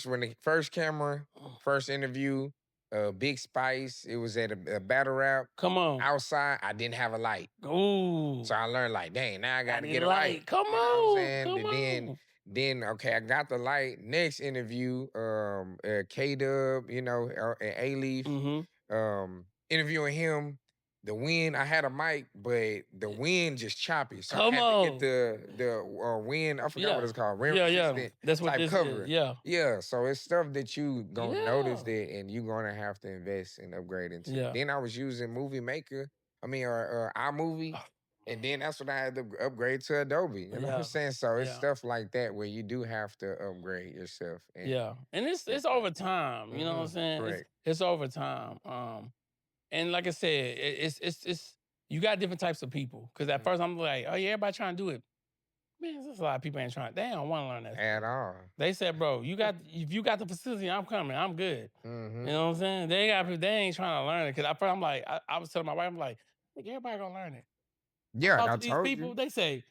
when the first camera, first interview, Big Spice, it was at a battle rap. come on. Outside, I didn't have a light. Ooh. So I learned like, dang, now I I gotta need get a a light. light. Come You know what I'm on. saying? Come And on. then okay, I got the light. Next interview, K Dub, and A Leaf, Mm-hmm. interviewing him. The wind, I had a mic, but the wind just choppy. So I Come had to get on. the wind, I forgot what Yeah. it's called, wind Yeah, yeah. resistant That's what type this is. cover. Yeah. Yeah, so it's stuff that you gonna Yeah. notice that and you gonna have to invest and upgrade into. Yeah. Then I was using Movie Maker, or iMovie, and then that's when I had to upgrade to Adobe. You know what I'm Yeah. saying? So it's Yeah. stuff like that where you do have to upgrade yourself. And Yeah. And it's that's it's over time. You know what I'm saying? correct. It's over time. And like I said, it's you got different types of people. Cause at Mhm. first I'm like, oh yeah, everybody trying to do it. Man, there's a lot of people ain't trying. They don't want to learn that stuff. At all. They said, bro, if you got the facility, I'm coming. I'm good. Mm-hmm. You know what I'm saying? They ain't trying to learn it. Cause at first I'm like, I was telling my wife, I'm like, everybody gonna learn it. Yeah, Talk I to these told people, you. they say, you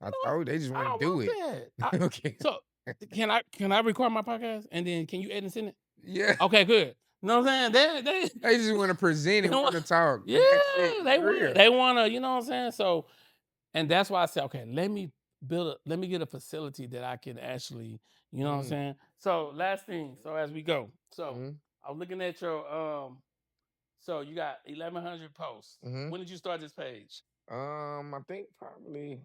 I know what? told you they just I want to don't do want it. that. Okay. So can I record my podcast and then can you edit and send it? Yeah. Okay, good. You know what I'm saying? They just want to present They it, want to talk. yeah, That's it, they for want real. they want to, you know what I'm saying? So, and that's why I said, okay, let me get a facility that I can actually, you know what I'm Mhm. saying? So, last thing, so as we go. So, Mhm. I was looking at your so you got 1100 posts. Mhm. When did you start this page? I think probably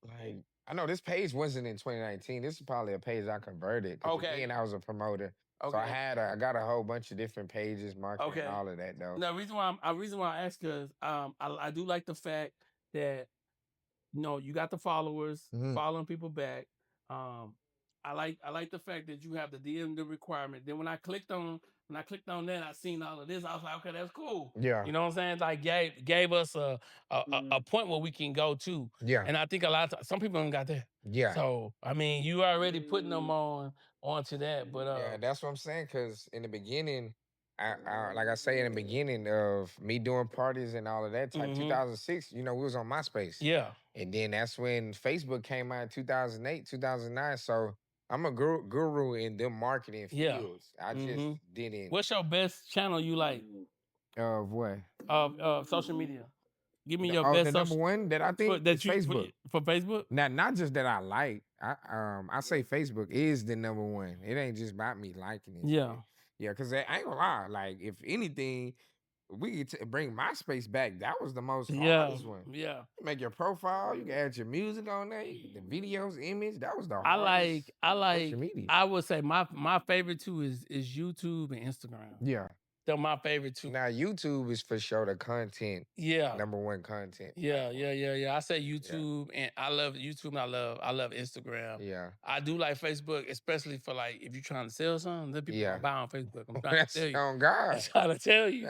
like I know this page wasn't in 2019. This is probably a page I converted because Okay. again I was a promoter. So Okay. I got a whole bunch of different pages, marketing, Okay. all of that though. The reason why I ask is I do like the fact that you got the followers, Mhm. following people back. Um, I like the fact that you have the requirement. Then when I clicked on that, I seen all of this. I was like, okay, that's cool. Yeah. You know what I'm saying? Like gave us a point where we can go to. Yeah. And I think a lot of times, some people don't got that. Yeah. So I mean, you already putting them onto that. But Yeah, that's what I'm saying. Cause in the beginning, like I say in the beginning of me doing parties and all of that type, 2006, we was on MySpace. yeah. And then that's when Facebook came out in 2008, 2009. So I'm a guru in them marketing Yeah. fields. I just didn't. What's your best channel you like Of what? of social media? Give me your The best number social one that I think is Facebook. for Facebook. Not just that I like. I say Facebook is the number one. It ain't just about me liking it. Yeah. Yeah, because I ain't gonna lie. Like, if anything, we could bring MySpace back. That was the most hardest one. Yeah. You make your profile, you can add your music on there, the videos, image. That was the I hardest like social media. I would say my favorite two is YouTube and Instagram. Yeah. They're my favorite two. Now YouTube is for sure the content. Yeah. Number one content. Yeah. I say YouTube and I love YouTube and I love Instagram. Yeah. I do like Facebook, especially for like if you're trying to sell something, then people gonna buy on Facebook. I'm trying That's to tell you. on God. I'm trying to tell you.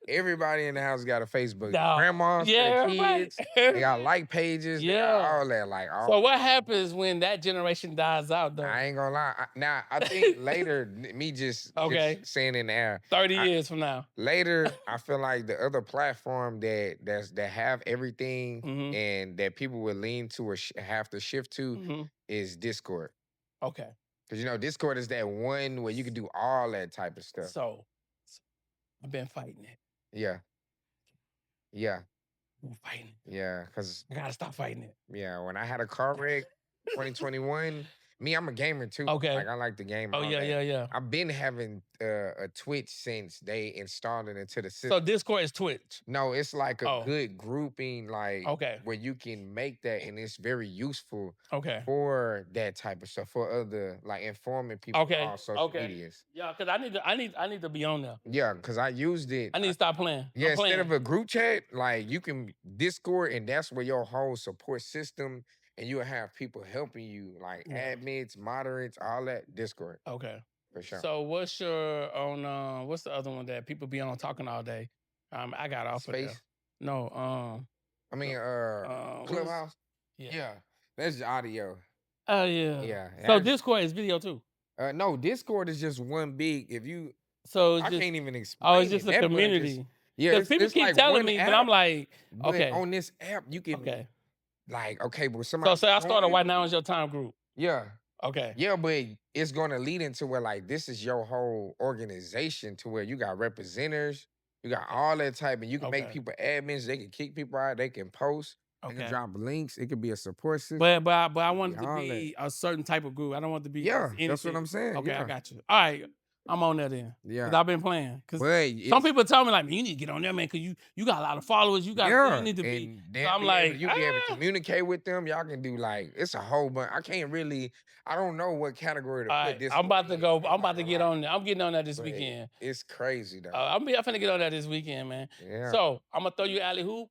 Everybody in the house got a Facebook. No. Grandmas, Yeah, their right. kids, they got like pages, they got Yeah. all that. Like, all So what happens when that generation dies out though? I ain't gonna lie. I think later, me just Okay. saying in the air, 30 years. years from now. Later, I feel like the other platform that have everything Mm-hmm. and that people would lean to or have to shift to Mm-hmm. is Discord. Okay. Because Discord is that one where you can do all that type of stuff. So I've been fighting it. Yeah. Yeah. I'm fighting it. Yeah. Because I gotta stop fighting it. yeah, when I had a car wreck 2021, me, I'm a gamer too. Okay. Like I like the game. Oh all yeah, that. yeah. I've been having a Twitch since they installed it into the system. So Discord is Twitch. No, it's like a Oh. good grouping, like Okay. where you can make that, and it's very useful Okay. for that type of stuff, for other like informing people Okay. on social Okay. medias. Yeah, because I need to be on there. Yeah, because I used it. I need to stop playing. Yeah, I'm instead playing. of a group chat, like you can Discord, and that's where your whole support system, and you'll have people helping you, like Yeah. admins, moderates, all that. Discord, Okay. for sure. So what's your on what's the other one that people be on talking all day? I got off of there. Space. No, I mean, what's- Clubhouse. Yeah. Yeah, that's audio. Oh yeah. Yeah. So Discord is video too. No, Discord is just one big. If you, So it's I just can't even explain. oh, it's just it. a That button community. just- yeah, Because people it's keep like telling one me, app, but I'm like, but okay. on this app you can Okay. like but So somebody. say I started join- Why Now Is Your Time group. Yeah, Okay. yeah, but it's gonna lead into where like this is your whole organization to where you got representatives, you got all that type, and you can make Okay. people admins. They can kick people out. They can post. They can Okay. drop links. It could be a support system. But I want it to all be a certain type of group. I don't want it to be Yeah, just that's what anything. I'm saying. Okay, yeah. I got you. All right, I'm on that then. Yeah. Cause I've been playing. Cause But some it's- people tell me like, man, you need to get on there, man, cause you got a lot of followers. You got yeah, you need to be. and So then I'm be able- like, you be able to communicate with them. Y'all can do like it's a whole bunch. I can't really. I don't know what category to all put right, this. I'm about to in. go. I'm I'm not about to gonna get lie. on there. I'm getting on that this But weekend. It's crazy though. I'm finna get on that this weekend, man. Yeah. So I'm gonna throw you alley hoop.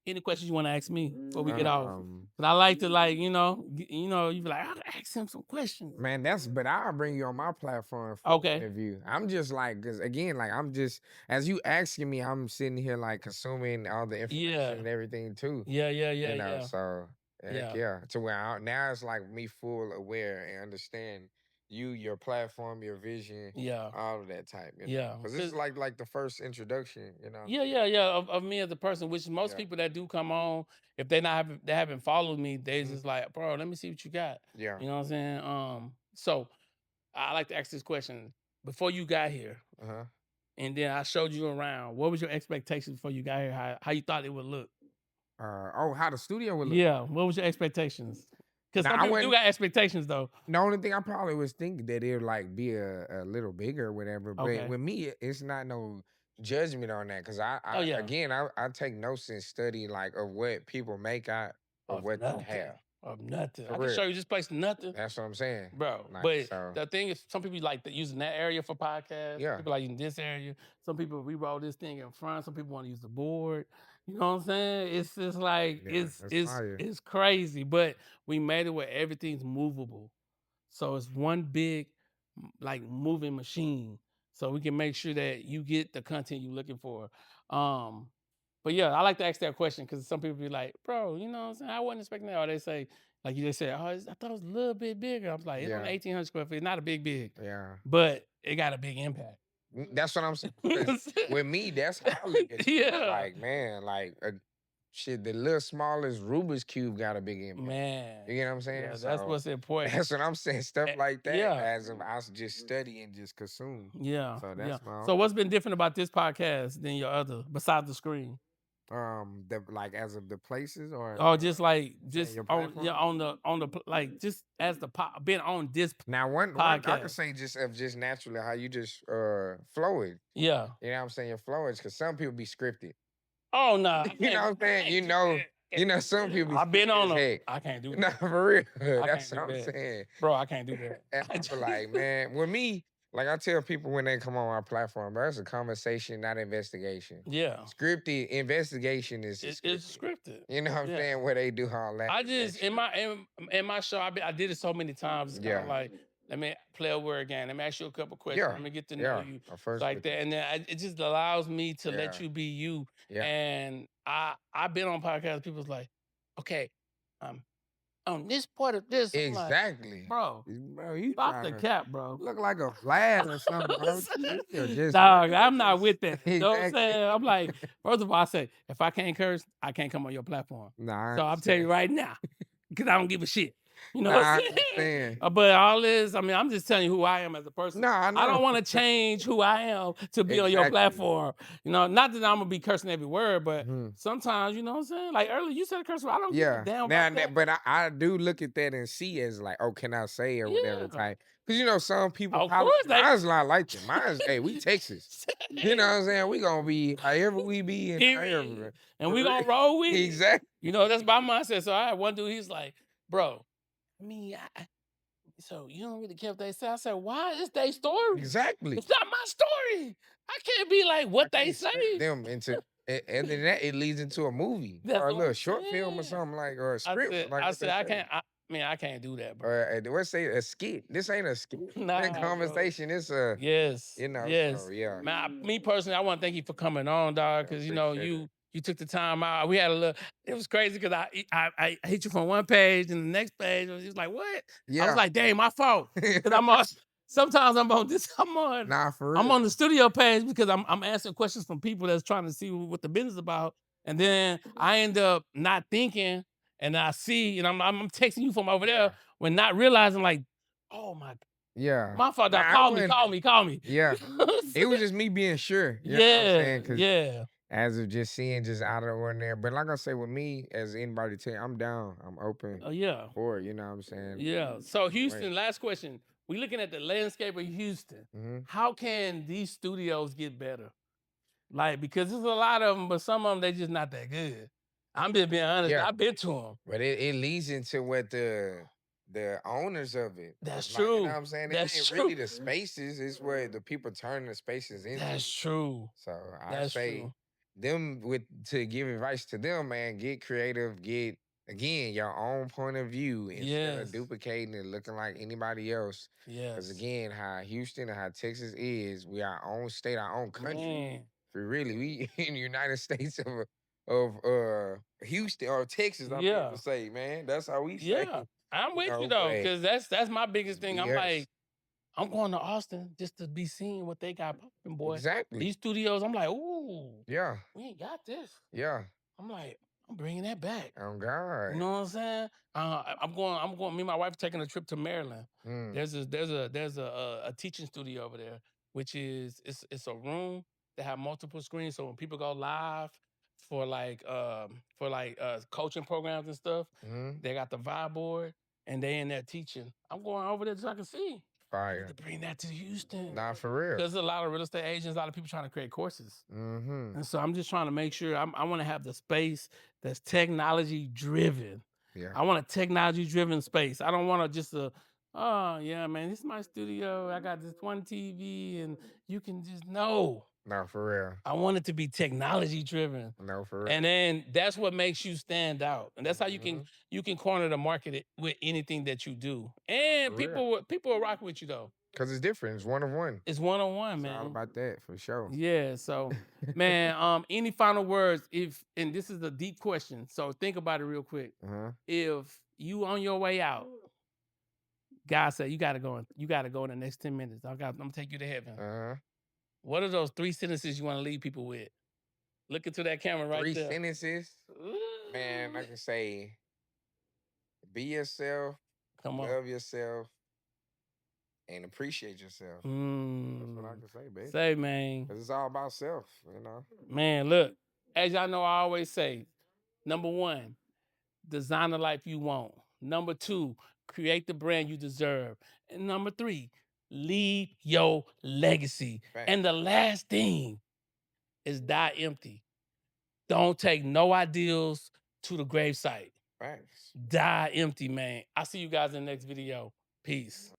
Any questions you want to ask me before we get off? Um, But I like to you be like, I'll ask him some questions. Man, but I'll bring you on my platform for Okay. interview. I'm just like, cause again, like I'm just as you asking me, I'm sitting here like consuming all the information Yeah. and everything too. Yeah. So Yeah. yeah. To where now it's like me full aware and understand you, your platform, your vision, Yeah. all of that type. Yeah. Because this is like the first introduction. Yeah. Of me as a person, which most Yeah. people that do come on, if they haven't followed me, they just like, bro, let me see what you got. Yeah. You know what I'm saying? So I like to ask this question. Before you got here, Uh-huh. and then I showed you around, what was your expectations before you got here? How you thought it would look? How the studio would look. Yeah. What was your expectations? Because Nah, some I people do wouldn't- got expectations though. The only thing I probably was thinking that it would like be a little bigger or whatever. But Okay. with me, it's not no judgment on that because I Oh, yeah. again I take notes and study like of what people make out of what they nothing. have. Of nothing. For I can real. show you this place nothing. That's what I'm saying, Bro, Like, but so- the thing is, some people like using that area for podcasts. Yeah. People like using this area. Some people re-roll this thing in front. Some people want to use the board. You know what I'm saying? It's just like Yeah, that's fire. it's crazy. But we made it where everything's movable, so it's one big like moving machine. So we can make sure that you get the content you're looking for. But yeah, I like to ask that question because some people be like, bro, you know what I'm saying? I wasn't expecting that. Or they say, like you just said, I thought it was a little bit bigger. I was like, it's only Yeah. 1,800 square feet. It's not a big, Yeah, but it got a big impact. that's what I'm saying. 'Cause with me, that's how I look at it. Yeah. Like man, like shit, the little smallest Rubik's cube got a big impact. Man. You get what I'm saying? Yeah, that's So, what's important. That's what I'm saying. Stuff like that. yeah. As if I just study and just consume. Yeah. So that's my So what's been different about this podcast than your other, besides the screen? like as of the places or Just like your on the like just as the been on this. now one I podcast. could say just naturally how you just flow it. Yeah. You know what I'm saying? Your flow is because some people be scripted. Oh no. You know what I'm saying? You know some people be I've been on scripted as them. heck. I can't do that. No, for real. can't That's do what I'm that. saying. Bro, I can't do that. And I feel like, man, with me, like I tell people when they come on our platform, bro, it's a conversation, not investigation. Yeah. Scripted investigation is It's scripted. scripted. You know what I'm Yeah. saying? Where they do all that. I just in my show, I did it so many times. It's kind Yeah. of like, let me play a word game. Let me ask you a couple questions. Yeah. Let me get to know Yeah. you. A first Like that, and then it just allows me to let Yeah. you be you. Yeah. And I've been on podcasts. People's like, okay, on this part of this. I'm like, Exactly. bro, Bro, you stop the trying to cap, bro. look like a flag or something, bro. You're just Dog, really I'm not just with that. You know what I'm exactly. saying? I'm like, first of all, I say, if I can't curse, I can't come on your platform. Nah, I So I'm telling you understand. right now, because I don't give a shit. You know Nah, what I I'm saying? understand. But all this, I mean, I'm just telling you who I am as a person. Nah, I I know. don't want to change who I am to be on your Exactly. platform. You know, not that I'm gonna be cursing every word, but Mhm. sometimes, you know what I'm saying? Like earlier, you said a curse word. I don't give a Yeah. damn Now, about that. but I do look at that and see as like, oh, can I say or whatever Yeah. type? Because you know, some people Of policy. course they. Mine's not like that. Mine's, hey, we Texas. You know what I'm saying? We gonna be however we be and however. Period. And For we real. gonna roll with it. Exactly. You know, that's my mindset. So I had one dude, he's like, bro, I mean, so you don't really care what they say. I said, why? It's their story. Exactly. It's not my story. I can't be like I what they can't script say. them into. Other than that, it leads into a movie That's or a what little I'm short film or saying. something like, or a I script, said, like I what said, they I say. can't. I can't do that, bro. Or let's say a skit. This ain't a skit. Nah, That bro. conversation. It's a, Yes, you know. yes. So yeah. Man, me personally, I want to thank you for coming on, dog. I Because you know appreciate it. you took the time out. We had a little. It was crazy because I hit you from one page and the next page was just like what? I was Yeah. like, dang, my fault. Because I'm on. Sometimes I'm on this. Nah, for I'm real. on the studio page because I'm answering questions from people that's trying to see what the business is about, and then I end up not thinking, and I see, and I'm texting you from over there Yeah. when not realizing like, oh Yeah. my fault. Nah, Dog. I Call me. wouldn't- Yeah. You know what I'm It was saying? just me being sure. You know what I'm Yeah, saying? Because yeah. as of just seeing just out of the ordinary. But like I say, with me, as anybody tell you, I'm down. I'm open Oh yeah, for it. You know what I'm saying? yeah. So Either way. Houston, last question. We looking at the landscape of Houston. Mm-hmm. How can these studios get better? Like because there's a lot of them, but some of them they just not that good. I'm just being honest. Yeah. I've been to them. But it leads into what the owners of it. That's It's like, you know true. what I'm saying? It That's ain't true. really the spaces, it's where the people turn the spaces into. That's true. So I That's say true. them with to give advice to them, man, get creative, get again your own point of view instead Yes. of duplicating and looking like anybody else. Because Yes. again, how Houston and how Texas is, we our own state, our own country. Man. For really, we in the United States of Houston or Texas, I meant Yeah. to say, man. That's how we say. Yeah. I'm You with you know, though, but because that's my biggest thing. I'm yes, like, I'm going to Austin just to be seeing what they got popping, boy. exactly. These studios, I'm like, ooh, Yeah, we ain't got this. yeah. I'm like, I'm bringing that back. Oh God. You know what I'm saying? I'm going. Me and my wife are taking a trip to Maryland. Mm, There's a teaching studio over there, which is it's a room that have multiple screens. So when people go live for coaching programs and stuff, mm, they got the vibe board and they in there teaching. I'm going over there so I can see. I need fire. to bring that to Houston. Nah, for real. There's a lot of real estate agents, a lot of people trying to create courses. Mm-hmm. And so I'm just trying to make sure I want to have the space that's technology driven. Yeah. I want a technology driven space. I don't want to just oh yeah, man, this is my studio. I got this one TV and you can just no. No, for real. I want it to be technology driven. No, for real. And then that's what makes you stand out. And that's how Mhm. you can corner the market with anything that you do. And For real. people will rock with you though. Cause it's different. It's one of one. It's one on one, It's man. all about that for sure. Yeah. So, man, any final words? And this is a deep question, so think about it real quick. Uh-huh. If you on your way out, God said you gotta go. You gotta go in the next 10 minutes. I'm gonna take you to heaven. Uh-huh. What are those 3 sentences you want to leave people with? Look into that camera right 3 there. sentences. Man, I can say be yourself, Come on. love yourself, and appreciate yourself. That's what I can say, baby. Say, man. Cause it's all about self, you know. Man, look, as y'all know, I always say, number 1, design the life you want. Number 2, create the brand you deserve. And number 3, leave your legacy. Facts. And the last thing is die empty. Don't take no ideals to the gravesite. Facts. Die empty, man. I'll see you guys in the next video. Peace.